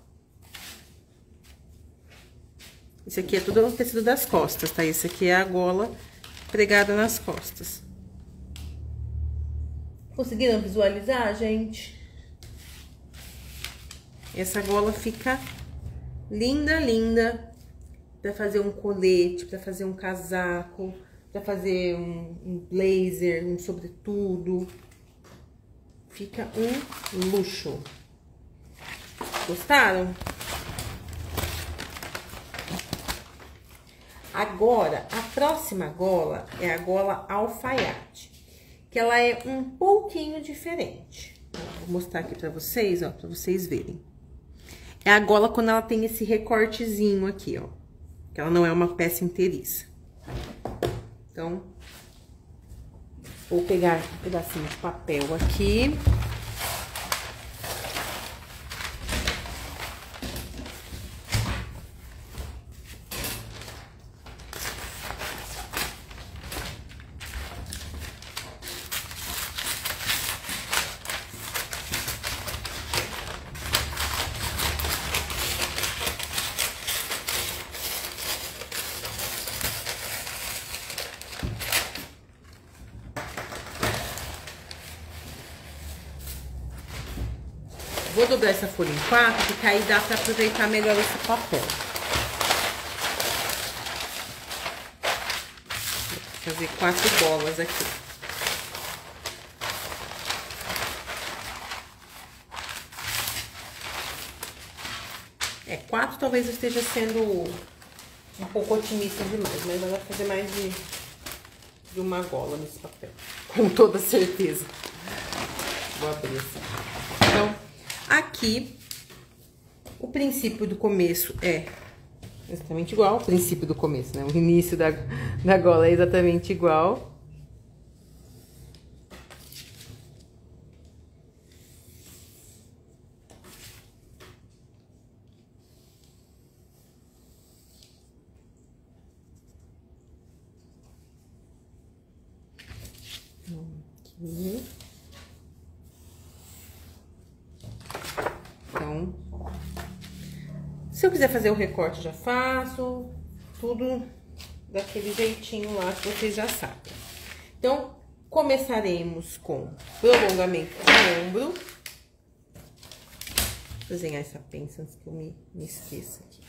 Esse aqui é tudo o tecido das costas, tá? Esse aqui é a gola pregada nas costas. Conseguiram visualizar, gente? Essa gola fica linda, linda. Pra fazer um colete, pra fazer um casaco, pra fazer um blazer, um sobretudo. Fica um luxo. Gostaram? Agora, a próxima gola é a gola alfaiate, que ela é um pouquinho diferente. Vou mostrar aqui pra vocês, ó, pra vocês verem. É a gola quando ela tem esse recortezinho aqui, ó, que ela não é uma peça inteiriça. Então, vou pegar um pedacinho de papel aqui. Vou dobrar essa folha em 4, porque aí dá pra aproveitar melhor esse papel. Vou fazer 4 bolas aqui. É, 4 talvez eu esteja sendo um pouco otimista demais, mas vai fazer mais de uma gola nesse papel, com toda certeza. Vou abrir assim. Então, aqui, o princípio do começo é exatamente igual, o princípio do começo, né? O início da gola é exatamente igual. Aqui. Então, se eu quiser fazer o recorte, já faço. Tudo daquele jeitinho lá que vocês já sabem. Então, começaremos com prolongamento do ombro. Vou desenhar essa pensa antes que eu me esqueça aqui.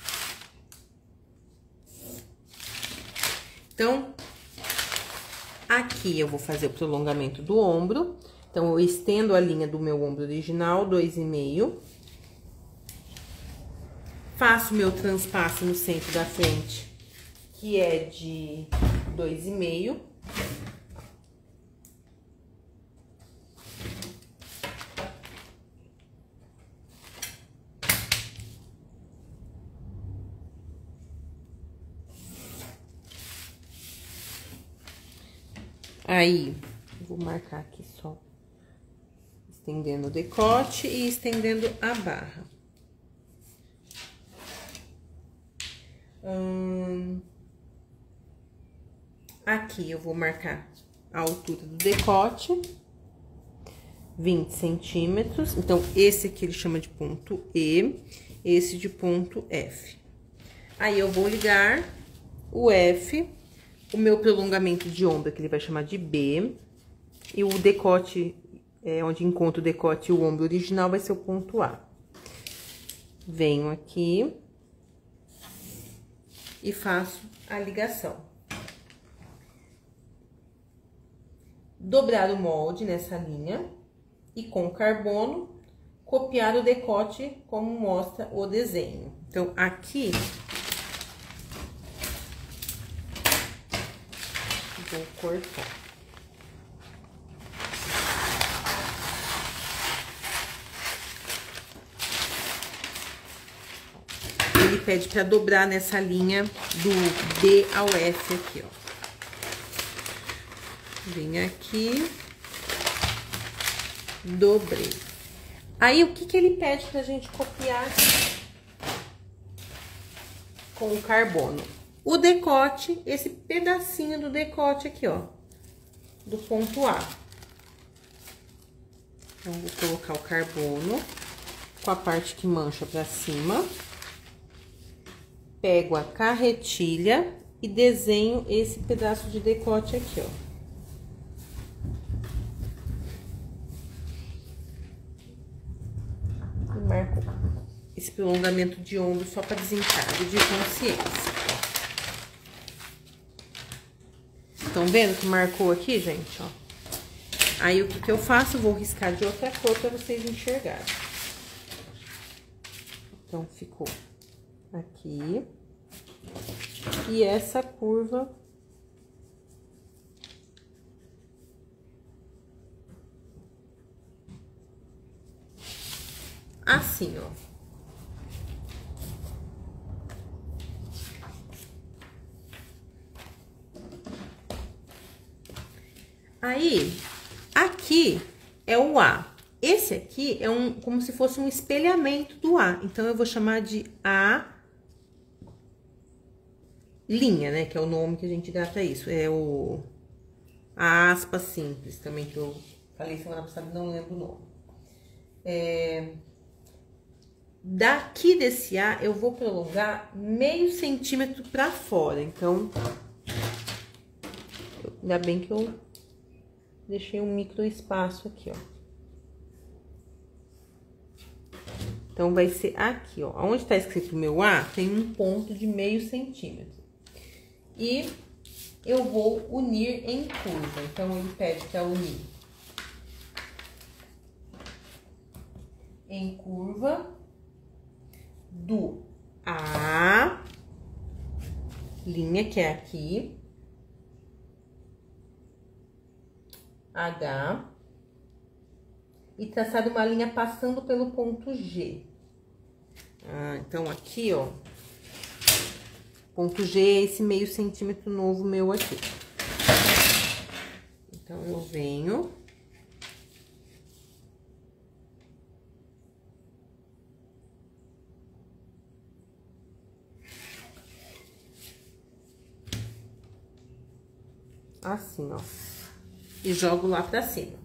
Então, aqui eu vou fazer o prolongamento do ombro. Então, eu estendo a linha do meu ombro original, 2,5. Faço meu transpasso no centro da frente, que é de 2,5. Aí, vou marcar aqui só, estendendo o decote e estendendo a barra. Aqui eu vou marcar a altura do decote, 20 centímetros. Então, esse aqui ele chama de ponto E, esse de ponto F. Aí, eu vou ligar o F, o meu prolongamento de ombro, que ele vai chamar de B, e o decote, onde encontra o decote e o ombro original, vai ser o ponto A. Venho aqui e faço a ligação. Dobrar o molde nessa linha e com carbono, copiar o decote como mostra o desenho. Então, aqui, vou cortar. Ele pede para dobrar nessa linha do B ao F aqui, ó. Vem aqui, dobrei. Aí, o que ele pede pra gente copiar com o carbono? O decote, esse pedacinho do decote aqui, ó, do ponto A. Então, vou colocar o carbono com a parte que mancha pra cima. Pego a carretilha e desenho esse pedaço de decote aqui, ó. E marco esse prolongamento de ombro só para desencargo de consciência. Estão vendo que marcou aqui, gente, ó? Aí, o que eu faço? Vou riscar de outra cor para vocês enxergarem. Então, ficou aqui. E essa curva assim, ó. Aí, aqui é o A. Esse aqui é como se fosse um espelhamento do A. Então, eu vou chamar de A linha, né? Que é o nome que a gente dá pra isso. É a aspa simples também, que eu falei semana passada, não lembro o nome. Daqui desse A, eu vou prolongar meio centímetro pra fora. Então, ainda bem que eu deixei um micro espaço aqui, ó. Então, vai ser aqui, ó. Onde tá escrito meu A, tem um ponto de meio centímetro. E eu vou unir em curva. Então, ele pede pra unir em curva do A, linha que é aqui, H, e traçado uma linha passando pelo ponto G. Então, aqui, ó, ponto G é esse meio centímetro novo meu aqui. Então, eu venho... assim, ó, e jogo lá pra cima.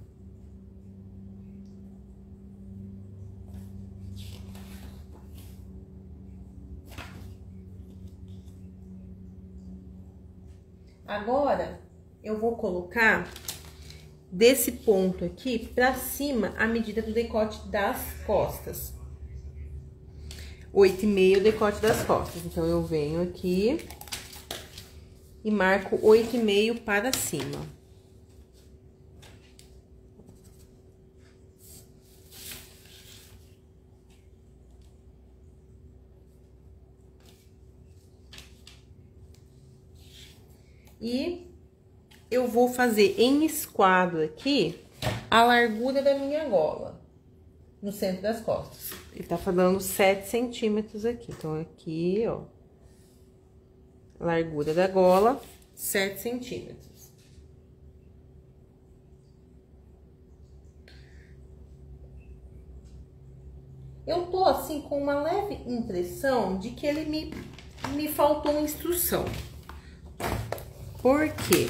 Agora, eu vou colocar desse ponto aqui pra cima a medida do decote das costas. 8,5 o decote das costas. Então, eu venho aqui e marco 8,5 para cima. E eu vou fazer em esquadro aqui a largura da minha gola, no centro das costas. Ele tá falando 7 centímetros aqui. Então, aqui, ó, largura da gola, 7 centímetros. Eu tô, assim, com uma leve impressão de que ele me faltou uma instrução. Por quê?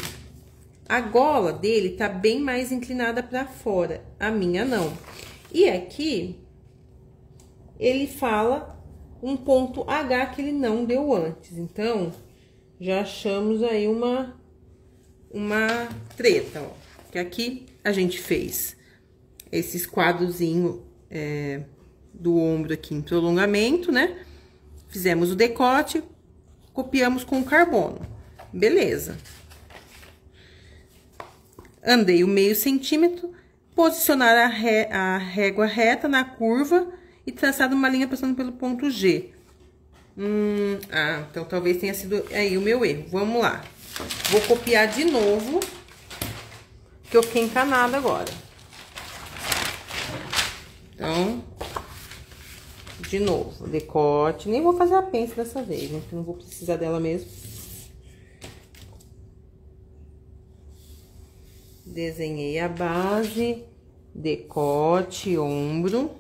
A gola dele tá bem mais inclinada pra fora, a minha não. E aqui, ele fala um ponto H que ele não deu antes. Então, já achamos aí uma treta, ó. Que aqui a gente fez esse quadrozinho do ombro aqui em prolongamento, né? Fizemos o decote, copiamos com carbono. Beleza. Andei o meio centímetro, posicionar a régua reta na curva e traçado uma linha passando pelo ponto G. Então talvez tenha sido aí o meu erro. Vamos lá. Vou copiar de novo, que eu fiquei encanada agora. Então, de novo, decote. Nem vou fazer a pence dessa vez, né? Porque não vou precisar dela mesmo. Desenhei a base, decote, ombro.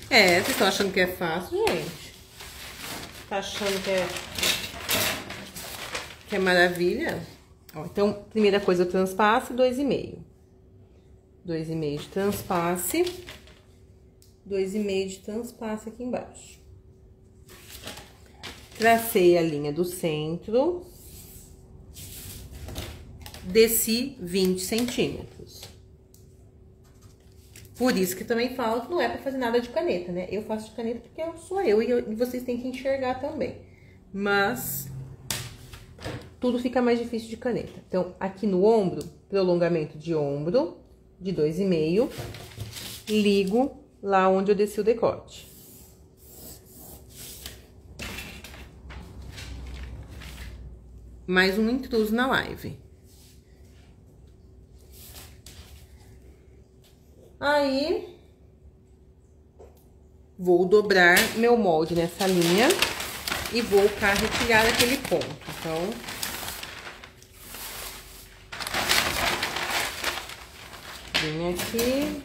Vocês estão achando que é fácil, gente? Tá achando que é maravilha? Ó, então, primeira coisa, eu transpasse 2,5. 2,5 de transpasse. 2,5 de transpasse aqui embaixo. Tracei a linha do centro, desci 20 centímetros. Por isso que também falo que não é pra fazer nada de caneta, né? Eu faço de caneta porque eu sou eu e vocês têm que enxergar também. Mas tudo fica mais difícil de caneta. Então, aqui no ombro, prolongamento de ombro de 2,5, ligo lá onde eu desci o decote. Mais um intruso na live. Aí, vou dobrar meu molde nessa linha e vou carretilhar aquele ponto. Então, vim aqui,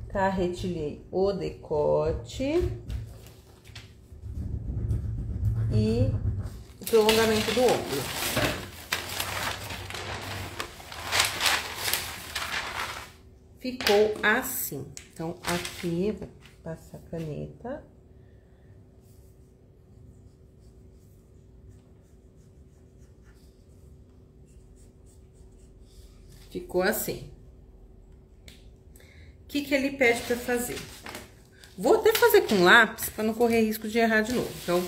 carretilhei o decote e o prolongamento do ombro. Ficou assim. Então, aqui, vou passar a caneta. Ficou assim. O que que ele pede pra fazer? Vou até fazer com lápis para não correr risco de errar de novo. Então,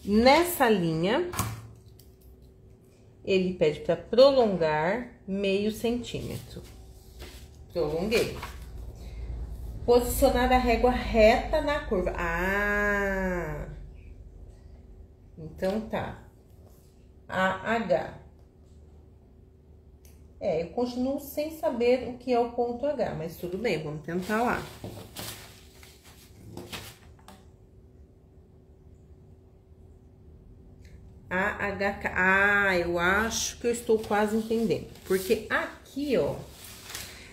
nessa linha, ele pede para prolongar meio centímetro. Prolonguei. Posicionar a régua reta na curva. Ah! Então tá. AH. Eu continuo sem saber o que é o ponto H, mas tudo bem, vamos tentar lá. AHK. Ah, eu acho que eu estou quase entendendo. Porque aqui, ó,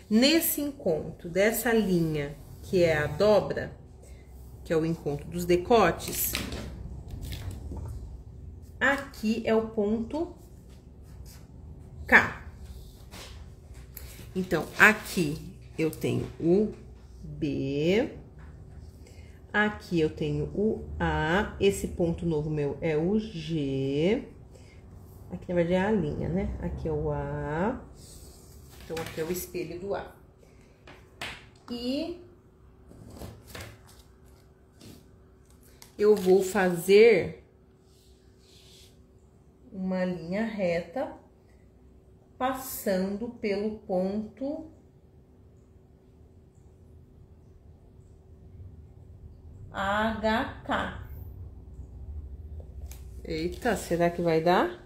nesse encontro dessa linha, que é a dobra, que é o encontro dos decotes, aqui é o ponto K. Então, aqui eu tenho o B, aqui eu tenho o A, esse ponto novo meu é o G, aqui na verdade é a linha, né? Aqui é o A, então aqui é o espelho do A. E eu vou fazer uma linha reta passando pelo ponto HK. Eita, será que vai dar?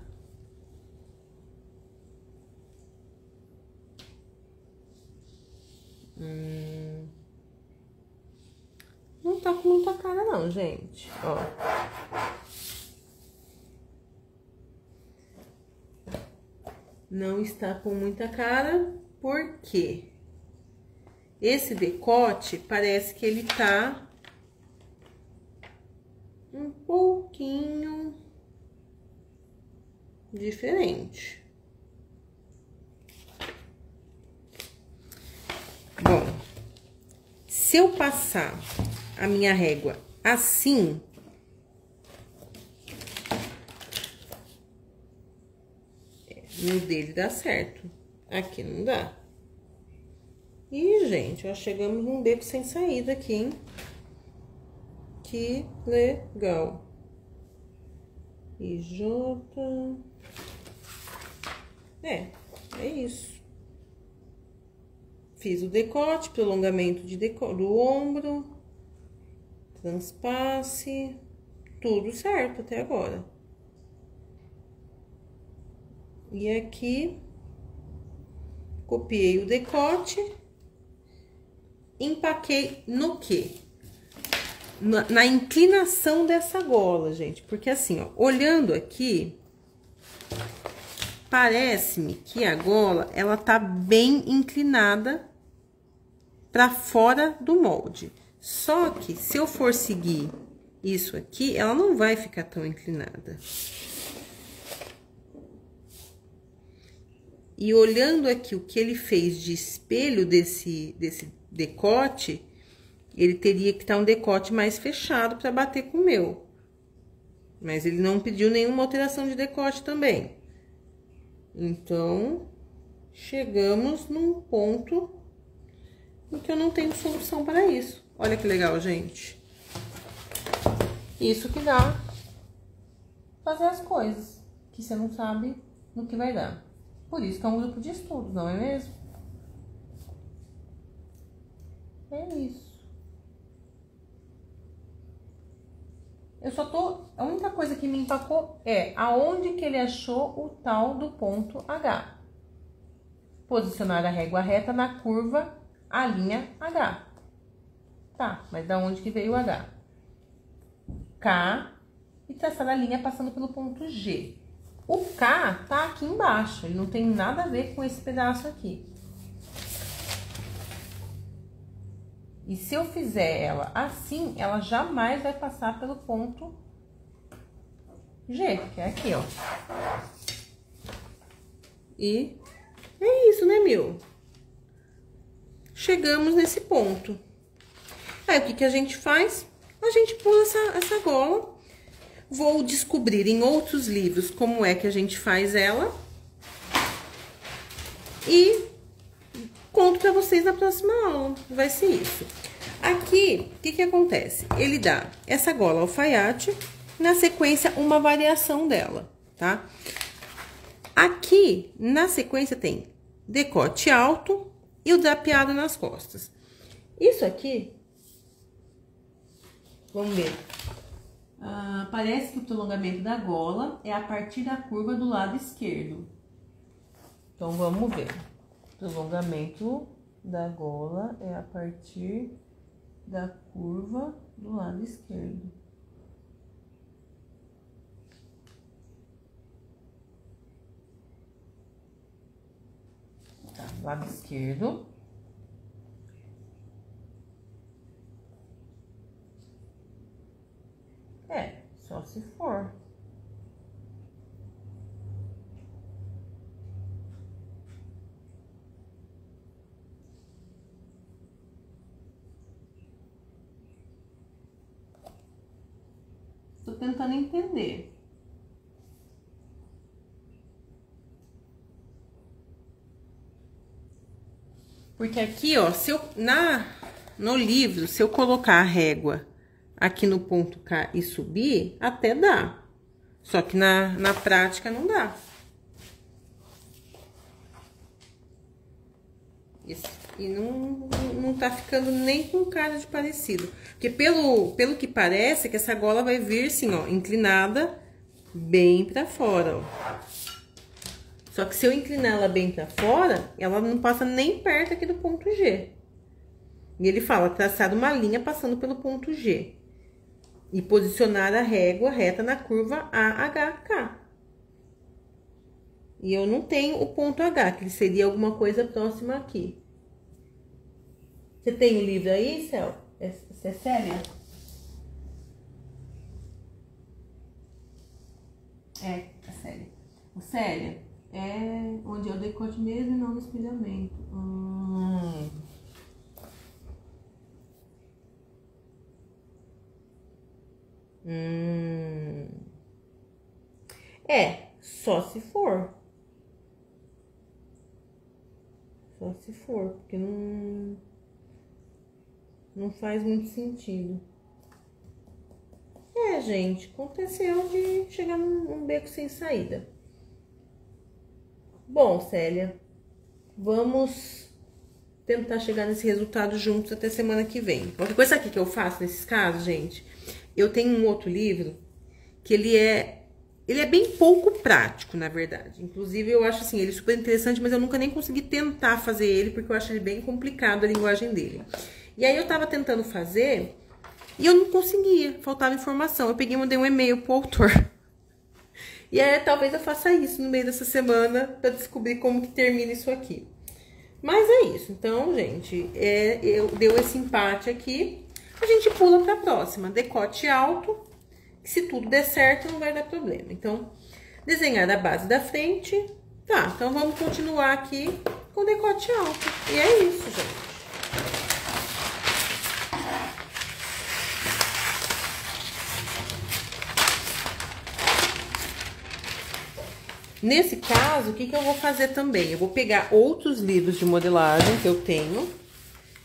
Não tá com muita cara não, gente. Ó. Não está com muita cara, porque esse decote parece que ele tá um pouquinho diferente. Bom, se eu passar a minha régua assim, no dele dá certo, aqui não dá. Ih, gente, ó, chegamos num beco sem saída aqui, hein? Que legal. IJ. É isso. Fiz o decote, prolongamento do ombro, transpasse, tudo certo até agora. E aqui, copiei o decote, empaquei no quê? Na inclinação dessa gola, gente. Porque assim, ó, olhando aqui, parece-me que a gola, ela tá bem inclinada pra fora do molde. Só que, se eu for seguir isso aqui, ela não vai ficar tão inclinada. E olhando aqui o que ele fez de espelho desse decote, ele teria que estar um decote mais fechado para bater com o meu. Mas ele não pediu nenhuma alteração de decote também. Então, chegamos num ponto em que eu não tenho solução para isso. Olha que legal, gente. Isso que dá fazer as coisas que você não sabe no que vai dar. Por isso que é um grupo de estudos, não é mesmo? É isso. Eu só tô... A única coisa que me empacou é aonde que ele achou o tal do ponto H. Posicionar a régua reta na curva, a linha H. Tá, mas da onde que veio o H? K e traçar a linha passando pelo ponto G. O K tá aqui embaixo, ele não tem nada a ver com esse pedaço aqui. E se eu fizer ela assim, ela jamais vai passar pelo ponto G, que é aqui, ó. E é isso, né, meu? Chegamos nesse ponto. Aí, o que que a gente faz? A gente pula essa gola. Vou descobrir em outros livros como é que a gente faz ela. E conto pra vocês na próxima aula, vai ser isso. Aqui, o que acontece? Ele dá essa gola alfaiate, na sequência, uma variação dela, tá? Aqui, na sequência, tem decote alto e o drapeado nas costas. Isso aqui, vamos ver. Parece que o prolongamento da gola é a partir da curva do lado esquerdo. Então, vamos ver. O prolongamento da gola é a partir da curva do lado esquerdo. Tá, lado esquerdo. Só se for. Tô tentando entender. Porque aqui, ó, se eu, no livro, se eu colocar a régua aqui no ponto K e subir, até dá. Só que na prática não dá. E não tá ficando nem com cara de parecido. Porque pelo que parece, que essa gola vai vir assim, ó, inclinada bem pra fora, ó. Só que se eu inclinar ela bem pra fora, ela não passa nem perto aqui do ponto G. E ele fala, traçar uma linha passando pelo ponto G. E posicionar a régua reta na curva AHK. E eu não tenho o ponto H, que seria alguma coisa próxima aqui. Você tem o livro aí, Céu? Você é Célia? É Célia. O Célia é onde é o decote mesmo e não no espelhamento. Só se for. Só se for, porque não faz muito sentido. Gente, aconteceu de chegar num beco sem saída. Bom, Célia, vamos tentar chegar nesse resultado juntos até semana que vem. Outra coisa aqui que eu faço nesses casos, gente, eu tenho um outro livro que ele é bem pouco prático, na verdade. Inclusive, eu acho assim, ele super interessante, mas eu nunca nem consegui tentar fazer ele, porque eu acho ele bem complicado, a linguagem dele. E aí, eu tava tentando fazer, e eu não conseguia, faltava informação. Eu peguei e mandei um e-mail pro autor. E aí, talvez eu faça isso no meio dessa semana, pra descobrir como que termina isso aqui. Mas é isso. Então, gente, deu esse empate aqui. A gente pula pra próxima. Decote alto. Se tudo der certo, não vai dar problema. Então, desenhar a base da frente. Tá, então vamos continuar aqui com decote alto. E é isso, gente. Nesse caso, o que eu vou fazer também? Eu vou pegar outros livros de modelagem que eu tenho,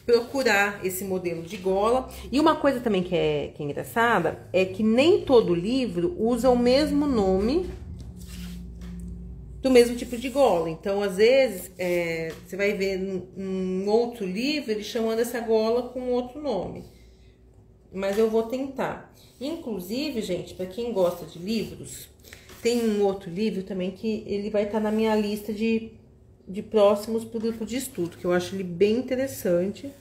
procurar esse modelo de gola. E uma coisa também que é engraçada é que nem todo livro usa o mesmo nome do mesmo tipo de gola. Então, às vezes, você vai ver num outro livro ele chamando essa gola com outro nome. Mas eu vou tentar. Inclusive, gente, para quem gosta de livros, tem um outro livro também que ele vai estar na minha lista de próximos pro grupo de estudo, que eu acho ele bem interessante.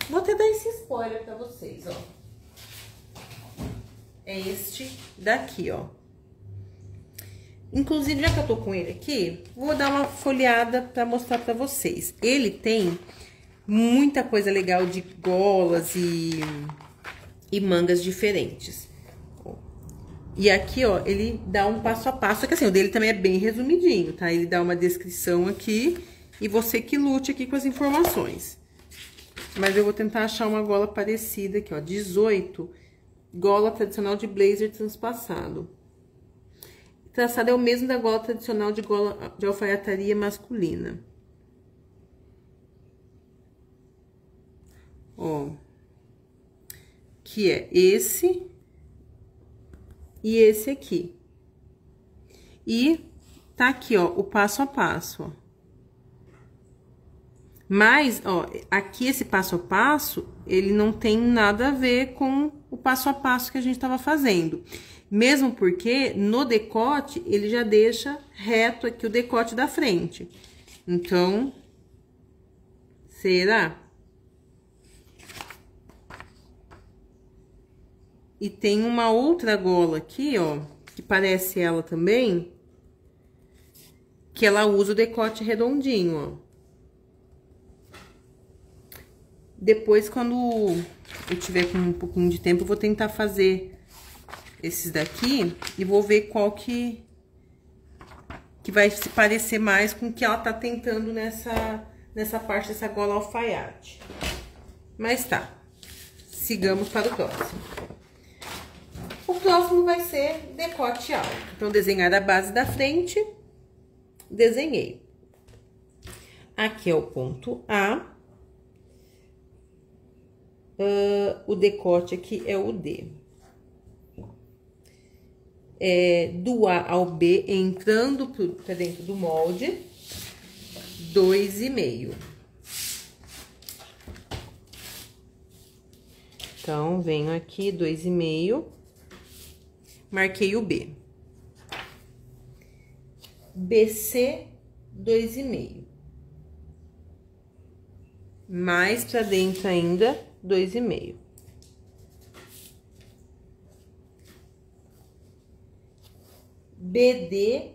Vou até dar esse spoiler pra vocês, ó. É este daqui, ó. Inclusive, já que eu tô com ele aqui, vou dar uma folheada pra mostrar pra vocês. Ele tem muita coisa legal de golas e mangas diferentes. E aqui, ó, ele dá um passo a passo, só que assim, o dele também é bem resumidinho, tá? Ele dá uma descrição aqui e você que lute aqui com as informações. Mas eu vou tentar achar uma gola parecida aqui, ó, 18, gola tradicional de blazer transpassado. traçado é o mesmo da gola tradicional de gola de alfaiataria masculina. Ó, que é esse e esse aqui. E tá aqui, ó, o passo a passo, ó. Mas, ó, aqui esse passo a passo, ele não tem nada a ver com o passo a passo que a gente tava fazendo. Mesmo porque no decote, ele já deixa reto aqui o decote da frente. Então, será? E tem uma outra gola aqui, ó, que parece ela também, que ela usa o decote redondinho, ó. Depois, quando eu tiver com um pouquinho de tempo, eu vou tentar fazer esses daqui e vou ver qual que vai se parecer mais com o que ela tá tentando nessa parte dessa gola alfaiate. Mas tá, sigamos para o próximo. O próximo vai ser decote alto. Então, desenhar a base da frente, desenhei. Aqui é o ponto A. O decote aqui é o D. Do A ao B, entrando pra dentro do molde, 2,5. Então, venho aqui, 2,5, marquei o B. BC, 2,5. Mais pra dentro ainda, 2,5. BD,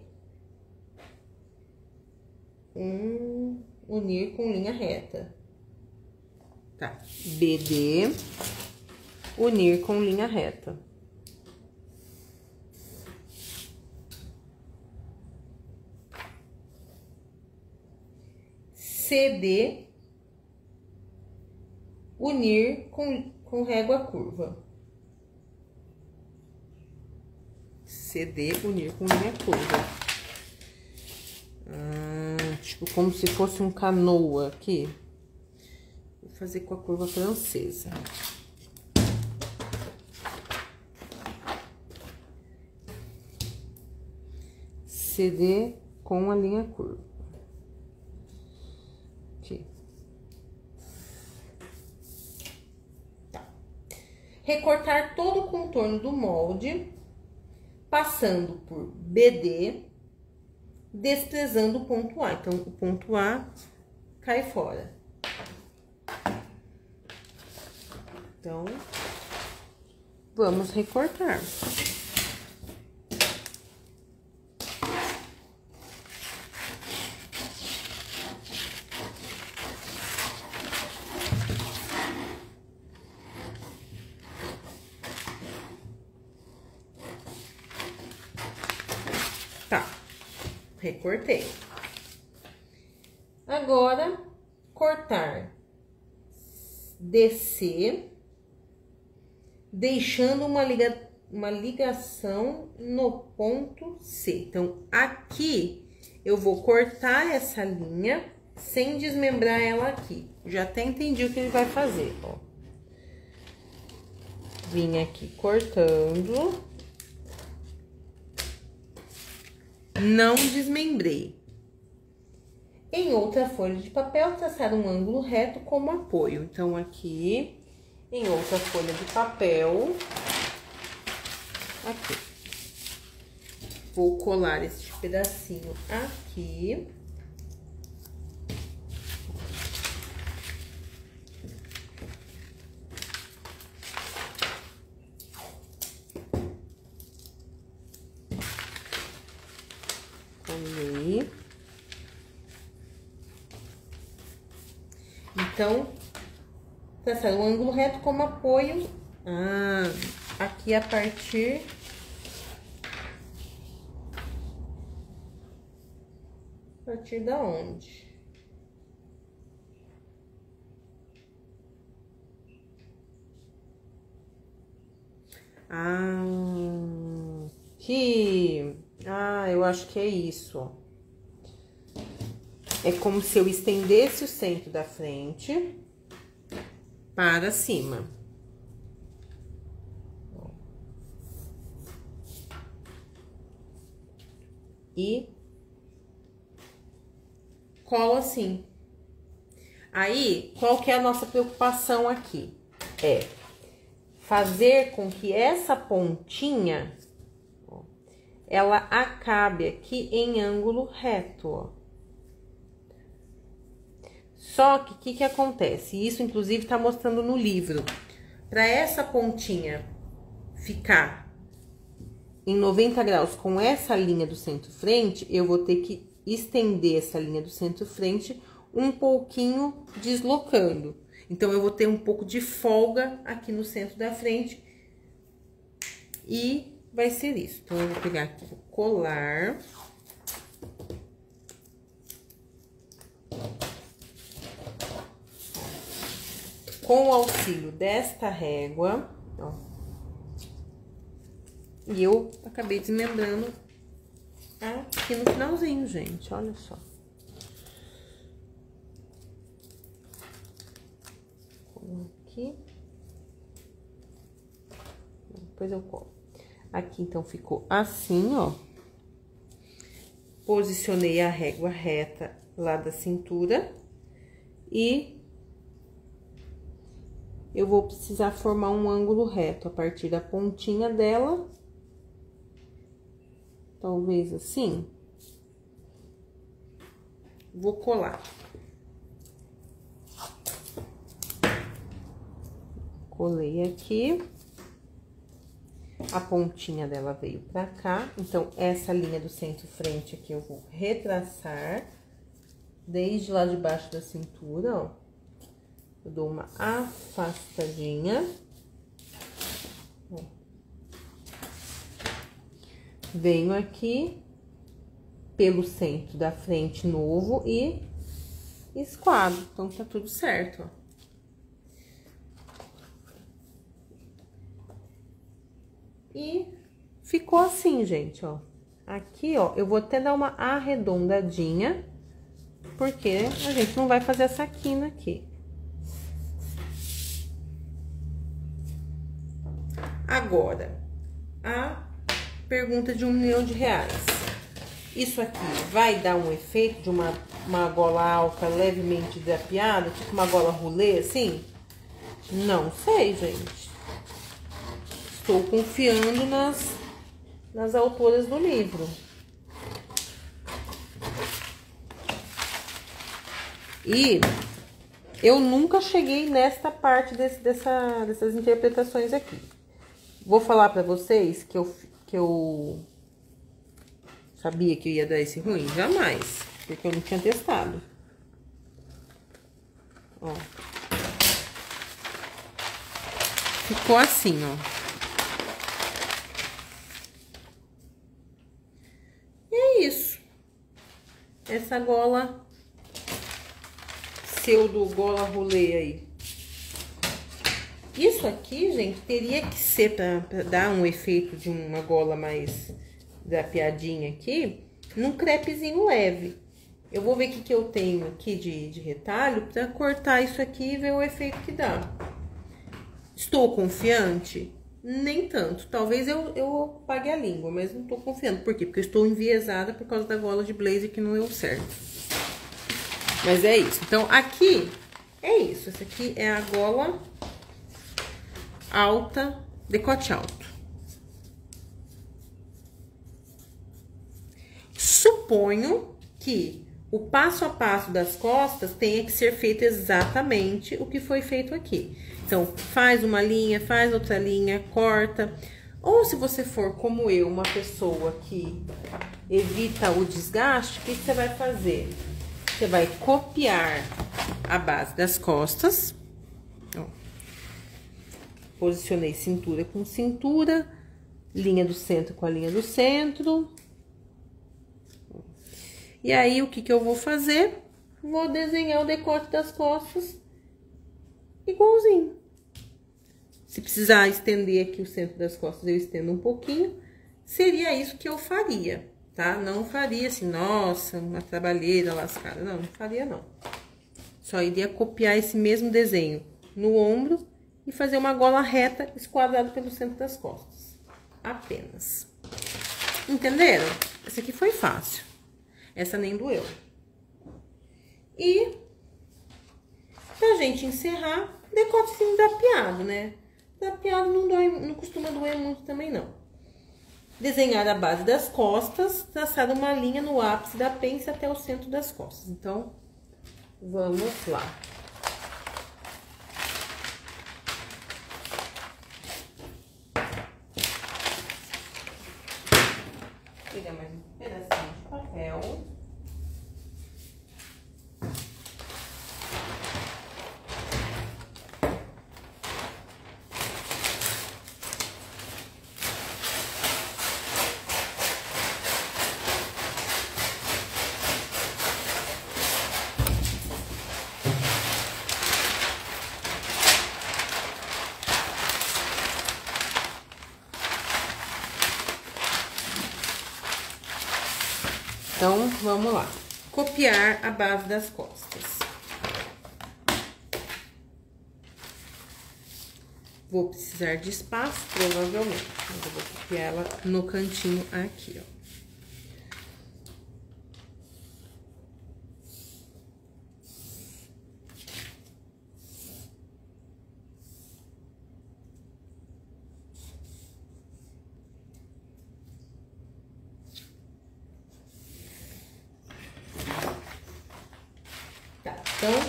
unir com linha reta. Tá, BD, unir com linha reta. CD, unir com régua curva. CD, unir com linha curva. Tipo, como se fosse um canoa aqui. Vou fazer com a curva francesa. CD com a linha curva. Aqui. Tá. Recortar todo o contorno do molde, passando por BD, desprezando o ponto A. Então, o ponto A cai fora. Então, vamos recortar. Tá, recortei. Agora, cortar DC, deixando uma ligação no ponto C. Então, aqui, eu vou cortar essa linha sem desmembrar ela aqui. Já até entendi o que ele vai fazer, ó. Vim aqui cortando. Não desmembrei. Em outra folha de papel, traçar um ângulo reto como apoio. Então, aqui, em outra folha de papel, aqui. Vou colar este pedacinho aqui. Colei. Então, traçar um ângulo reto como apoio. Aqui a partir da onde? eu acho que é isso, ó. É como se eu estendesse o centro da frente para cima. E colo assim. Aí, qual que é a nossa preocupação aqui? É fazer com que essa pontinha, ó, ela acabe aqui em ângulo reto, ó. Só que o que acontece? Isso, inclusive, tá mostrando no livro. Para essa pontinha ficar em 90 graus com essa linha do centro-frente, eu vou ter que estender essa linha do centro-frente um pouquinho deslocando. Então, eu vou ter um pouco de folga aqui no centro da frente. E vai ser isso. Então, eu vou pegar aqui o colar. Com o auxílio desta régua, ó. E eu acabei desmembrando aqui no finalzinho, gente, olha só. Aqui. Depois eu colo. Aqui, então, ficou assim, ó. Posicionei a régua reta lá da cintura. E eu vou precisar formar um ângulo reto a partir da pontinha dela. Talvez assim. Vou colar. Colei aqui. A pontinha dela veio pra cá. Então, essa linha do centro-frente aqui eu vou retraçar. Desde lá de baixo da cintura, ó. Eu dou uma afastadinha. Venho aqui pelo centro da frente novo e esquadro. Então, tá tudo certo, ó. E ficou assim, gente, ó. Aqui, ó, eu vou até dar uma arredondadinha, porque a gente não vai fazer essa quina aqui. Agora, a pergunta de R$1 milhão. Isso aqui vai dar um efeito de uma gola alta levemente drapeada, tipo uma gola rolê, assim? Não sei, gente. Estou confiando nas autoras do livro. E eu nunca cheguei nesta parte dessas interpretações aqui. Vou falar pra vocês que eu sabia que ia dar esse ruim? Jamais, porque eu não tinha testado. Ó. Ficou assim, ó. E é isso. Essa gola pseudo gola rolê aí. Isso aqui, gente, teria que ser pra dar um efeito de uma gola mais drapeadinha aqui, num crepezinho leve. Eu vou ver o que eu tenho aqui de retalho pra cortar isso aqui e ver o efeito que dá. Estou confiante? Nem tanto. Talvez eu pague a língua, mas não tô confiando. Por quê? Porque eu estou enviesada por causa da gola de blazer que não deu certo. Mas é isso. Então, aqui é isso. Essa aqui é a gola alta, decote alto. Suponho que o passo a passo das costas tenha que ser feito exatamente o que foi feito aqui. Então, faz uma linha, faz outra linha, corta. Ou se você for como eu, uma pessoa que evita o desgaste, o que você vai fazer? Você vai copiar a base das costas. Ó. Posicionei cintura com cintura, linha do centro com a linha do centro. E aí, o que eu vou fazer? Vou desenhar o decote das costas igualzinho. Se precisar estender aqui o centro das costas, eu estendo um pouquinho. Seria isso que eu faria. tá? Não faria assim, nossa, uma trabalheira lascada. Não, não faria não. Só iria copiar esse mesmo desenho no ombro e fazer uma gola reta esquadrada pelo centro das costas. Apenas. Entenderam? Essa aqui foi fácil. Essa nem doeu. E, pra gente encerrar, decotezinho drapeado, né? Drapeado não dói, não costuma doer muito também, não. Desenhar a base das costas, traçar uma linha no ápice da pence até o centro das costas. Então, vamos lá. Vou pegar mais um pedacinho de papel. Então, vamos lá. Copiar a base das costas. Vou precisar de espaço, provavelmente. Mas eu vou copiar ela no cantinho aqui, ó. Então,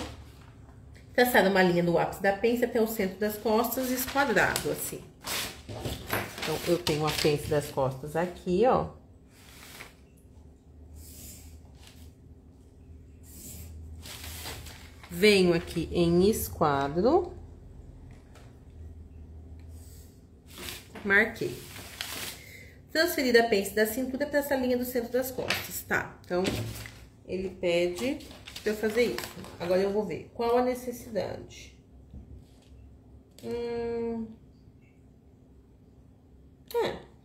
traçar uma linha do ápice da pence até o centro das costas, esquadrado, assim. Então, eu tenho a pence das costas aqui, ó. Venho aqui em esquadro. Marquei. Transferir a pence da cintura para essa linha do centro das costas, tá? Então, ele pede pra eu fazer isso. Agora eu vou ver qual a necessidade.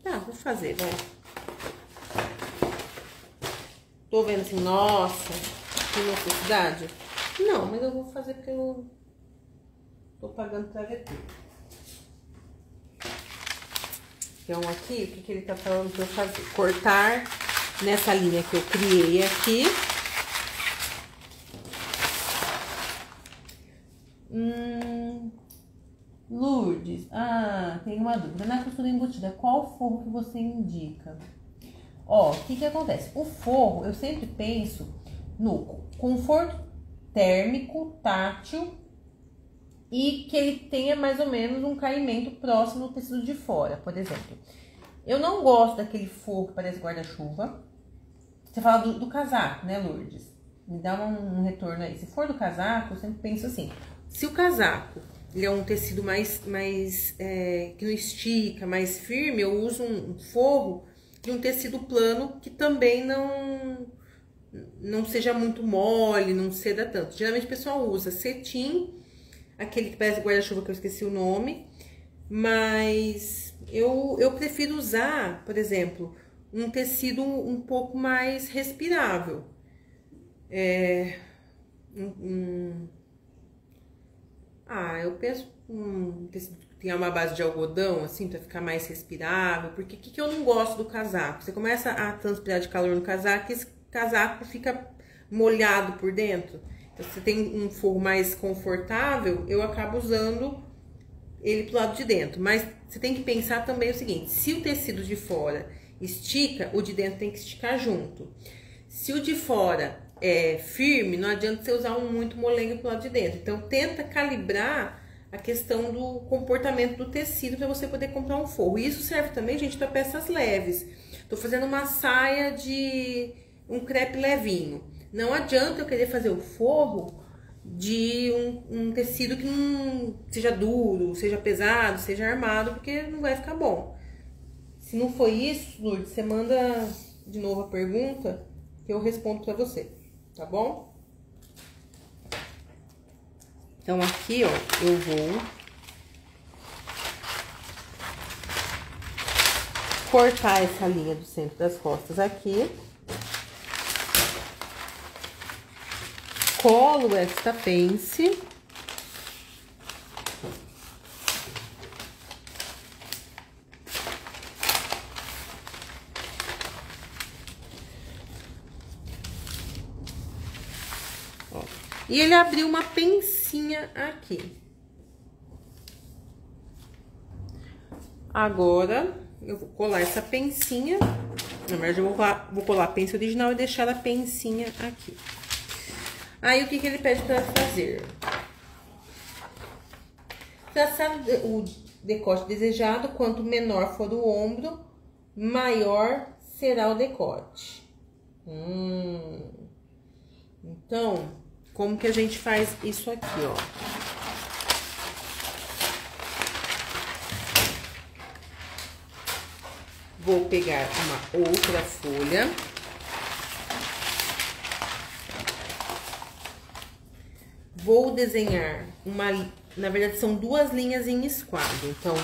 Tá, vou fazer, vai. Tô vendo assim, nossa, que necessidade? Não, mas eu vou fazer porque eu tô pagando pra ver tudo. Então, aqui, o que ele tá falando pra eu fazer? Cortar nessa linha que eu criei aqui. Lourdes, tem uma dúvida. Na costura embutida, qual forro que você indica? Ó, o que acontece? O forro, eu sempre penso no conforto térmico, tátil e que ele tenha mais ou menos um caimento próximo ao tecido de fora, por exemplo. Eu não gosto daquele forro que parece guarda-chuva. Você fala do casaco, né, Lourdes? Me dá um retorno aí. Se for do casaco, eu sempre penso assim, se o casaco ele é um tecido mais que não estica, mais firme, eu uso um forro de um tecido plano que também não seja muito mole, não ceda tanto. Geralmente o pessoal usa cetim, aquele que parece guarda-chuva que eu esqueci o nome, mas eu prefiro usar, por exemplo, um tecido um pouco mais respirável. Eu penso um tecido que tenha uma base de algodão, assim, pra ficar mais respirável. Porque o que eu não gosto do casaco? Você começa a transpirar de calor no casaco e esse casaco fica molhado por dentro. Então, se você tem um forro mais confortável, eu acabo usando ele pro lado de dentro. Mas você tem que pensar também o seguinte, se o tecido de fora estica, o de dentro tem que esticar junto. Se o de fora é firme, não adianta você usar um muito molengo pro lado de dentro. Então, tenta calibrar a questão do comportamento do tecido para você poder comprar um forro. E isso serve também, gente, para peças leves. Tô fazendo uma saia de um crepe levinho. Não adianta eu querer fazer o forro de um tecido que não seja duro, seja pesado, seja armado, porque não vai ficar bom. Se não foi isso, Lourdes, você manda de novo a pergunta que eu respondo para você. Tá bom? Então, aqui, ó, eu vou cortar essa linha do centro das costas aqui. Colo esta pence. Ó, e ele abriu uma pencinha aqui. Agora, eu vou colar essa pencinha. Na verdade, eu vou colar a pence original e deixar a pencinha aqui. Aí, o que ele pede para fazer? Traçar o decote desejado. Quanto menor for o ombro, maior será o decote. Então, como que a gente faz isso aqui, ó? Vou pegar uma outra folha. Vou desenhar na verdade, são duas linhas em esquadro. Então,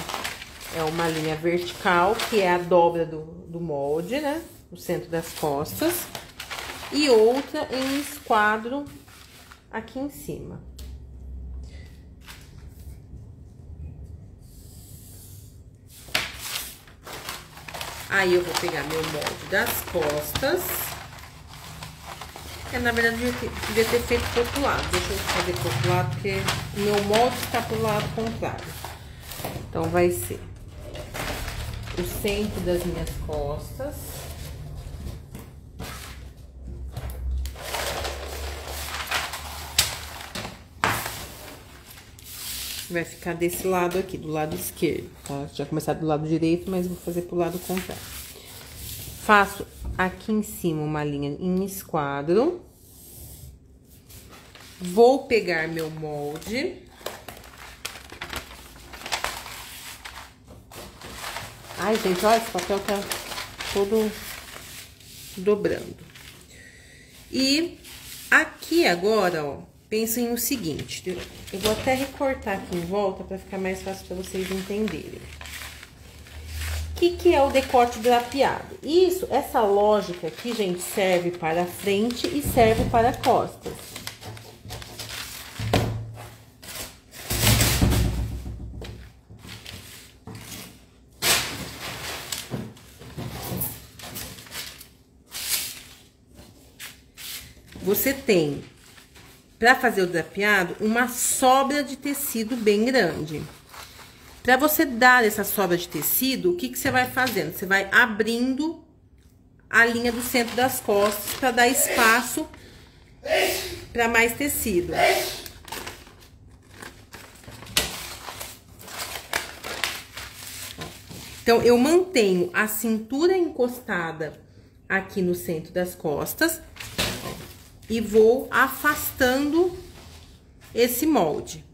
é uma linha vertical, que é a dobra do molde, né? No centro das costas. E outra em esquadro aqui em cima. Aí, eu vou pegar meu molde das costas. Na verdade, devia ter feito pro outro lado. Deixa eu fazer pro outro lado, porque o meu molde está pro lado contrário. Então, vai ser o centro das minhas costas. Vai ficar desse lado aqui, do lado esquerdo, tá? Já começar do lado direito, mas vou fazer pro lado contrário. Faço aqui em cima uma linha em esquadro. Vou pegar meu molde. Ai, gente, olha, esse papel tá todo dobrando. E aqui agora, ó, pensem no seguinte, eu vou até recortar aqui em volta para ficar mais fácil para vocês entenderem. O que é o decote drapeado? Essa lógica aqui, gente, serve para frente e serve para costas. Você tem, para fazer o drapeado, uma sobra de tecido bem grande. Para você dar essa sobra de tecido, o que você vai fazendo? Você vai abrindo a linha do centro das costas para dar espaço para mais tecido. Então, eu mantenho a cintura encostada aqui no centro das costas e vou afastando esse molde.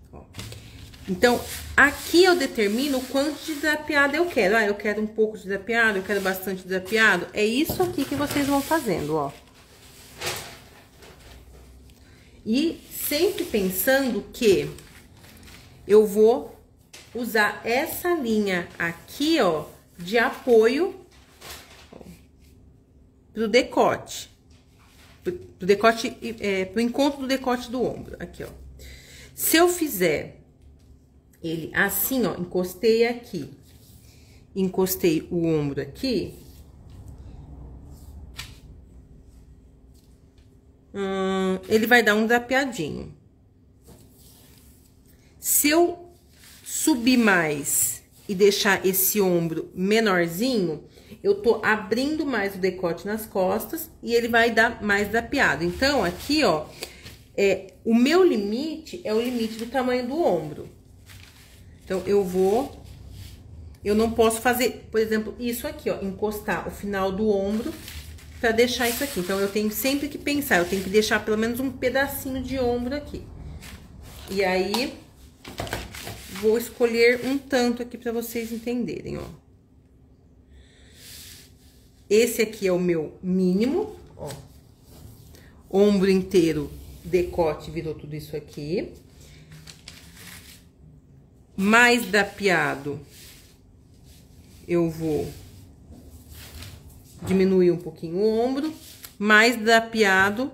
Então, aqui eu determino o quanto de drapeado eu quero. Ah, eu quero um pouco de drapeado, eu quero bastante drapeado. É isso aqui que vocês vão fazendo, ó. E sempre pensando que eu vou usar essa linha aqui, ó, de apoio pro decote. Pro decote, pro encontro do decote do ombro, aqui, ó. Se eu fizer ele assim, ó, encostei aqui, encostei o ombro aqui, ele vai dar um drapeadinho. Se eu subir mais e deixar esse ombro menorzinho, eu tô abrindo mais o decote nas costas e ele vai dar mais drapeado. Então, aqui, ó, o meu limite é o limite do tamanho do ombro. Então, eu não posso fazer, por exemplo, isso aqui, ó, encostar o final do ombro pra deixar isso aqui. Então, eu tenho sempre que pensar, eu tenho que deixar pelo menos um pedacinho de ombro aqui. E aí, vou escolher um tanto aqui pra vocês entenderem, ó. Esse aqui é o meu mínimo, ó. Ombro inteiro, decote, virou tudo isso aqui. Mais drapeado, eu vou diminuir um pouquinho o ombro, mais drapeado,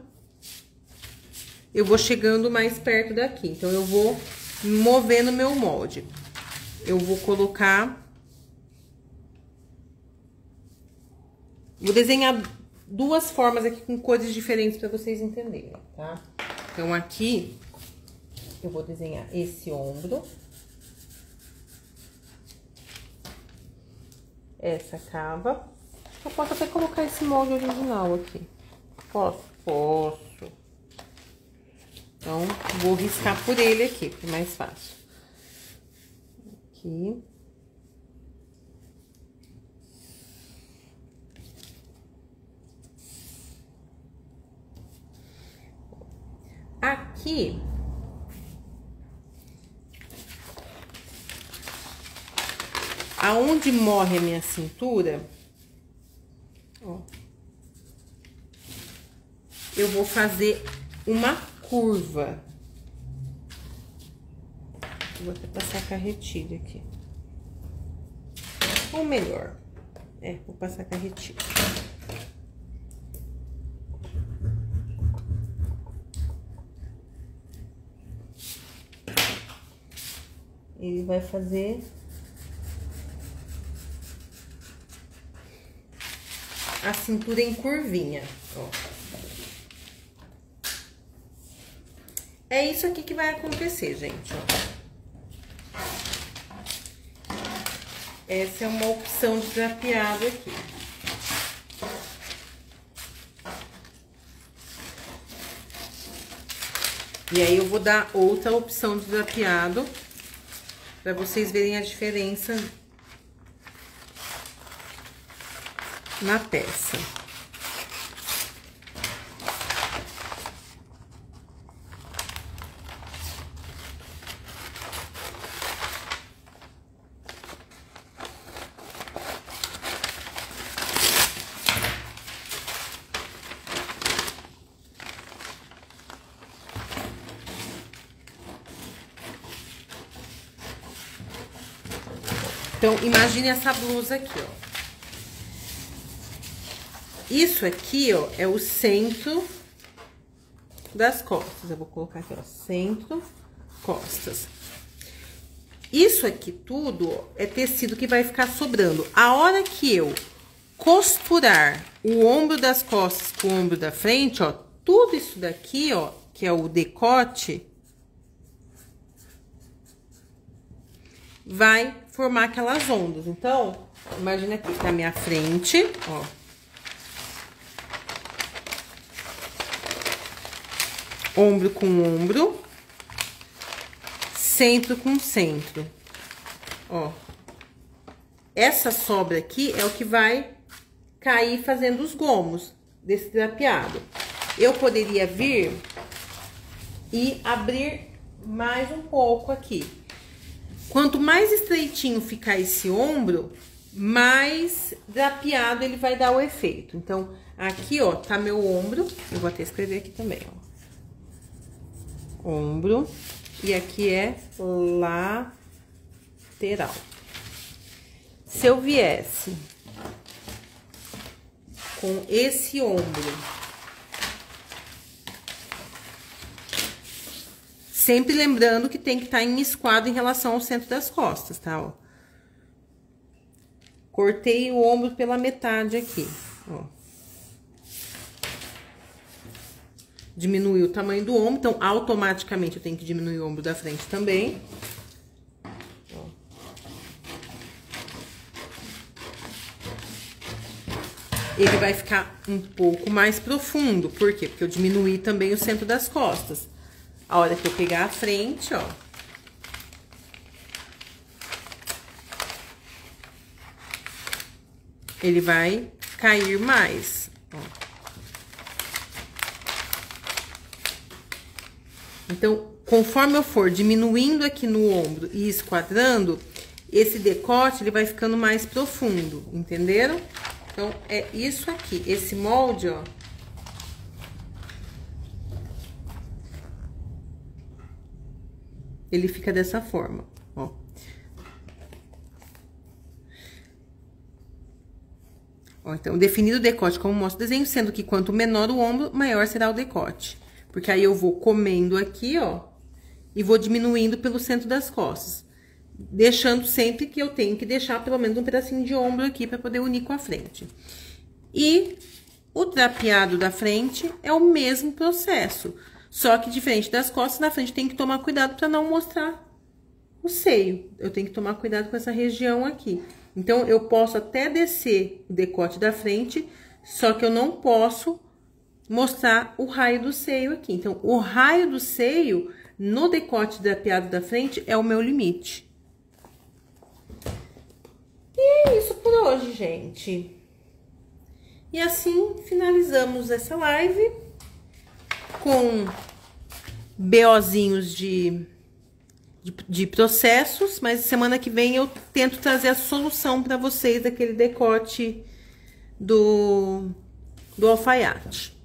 eu vou chegando mais perto daqui. Então, eu vou movendo meu molde. Eu vou colocar... Vou desenhar duas formas aqui com cores diferentes para vocês entenderem, tá? Então, aqui, eu vou desenhar esse ombro. Essa cava. Eu posso até colocar esse molde original aqui. Posso? Posso. Então, vou riscar por ele aqui, que é mais fácil. Aqui. Aqui, aonde morre a minha cintura, ó, eu vou fazer uma curva. Vou até passar carretilha aqui. Ou melhor, vou passar carretilha. Ele vai fazer a cintura em curvinha, ó. É isso aqui que vai acontecer, gente, ó. Essa é uma opção de drapeado aqui. E aí, eu vou dar outra opção de drapeado para vocês verem a diferença na peça. Então, imagine essa blusa aqui, ó. Isso aqui, ó, é o centro das costas. Eu vou colocar aqui, ó, centro, costas. Isso aqui tudo, ó, é tecido que vai ficar sobrando. A hora que eu costurar o ombro das costas com o ombro da frente, ó, tudo isso daqui, ó, que é o decote, vai formar aquelas ondas. Então, imagina aqui, na minha frente, ó. Ombro com ombro, centro com centro, ó. Essa sobra aqui é o que vai cair fazendo os gomos desse drapeado. Eu poderia vir e abrir mais um pouco aqui. Quanto mais estreitinho ficar esse ombro, mais drapeado ele vai dar o efeito. Então, aqui, ó, tá meu ombro. Eu vou até escrever aqui também, ó. Ombro. E aqui é lateral. Se eu viesse com esse ombro, sempre lembrando que tem que estar em esquadro em relação ao centro das costas, tá? Ó. Cortei o ombro pela metade aqui, ó. Diminui o tamanho do ombro, então automaticamente eu tenho que diminuir o ombro da frente também. Ó. Ele vai ficar um pouco mais profundo, por quê? Porque eu diminuí também o centro das costas. A hora que eu pegar a frente, ó, ele vai cair mais, ó. Então, conforme eu for diminuindo aqui no ombro e esquadrando, esse decote, ele vai ficando mais profundo, entenderam? Então, é isso aqui, esse molde, ó. Ele fica dessa forma, ó. Ó, então, definido o decote como mostra o desenho, sendo que quanto menor o ombro, maior será o decote. Porque aí eu vou comendo aqui, ó, e vou diminuindo pelo centro das costas. Deixando sempre que eu tenho que deixar pelo menos um pedacinho de ombro aqui pra poder unir com a frente. E o drapeado da frente é o mesmo processo. Só que diferente das costas, na frente tem que tomar cuidado pra não mostrar o seio. Eu tenho que tomar cuidado com essa região aqui. Então, eu posso até descer o decote da frente, só que eu não posso mostrar o raio do seio aqui. Então, o raio do seio no decote drapeado da frente é o meu limite. E é isso por hoje, gente. E assim, finalizamos essa live com BOzinhos de processos, mas semana que vem eu tento trazer a solução para vocês daquele decote do alfaiate.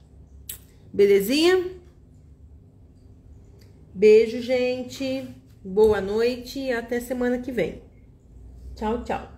Belezinha? Beijo, gente. Boa noite e até semana que vem. Tchau, tchau.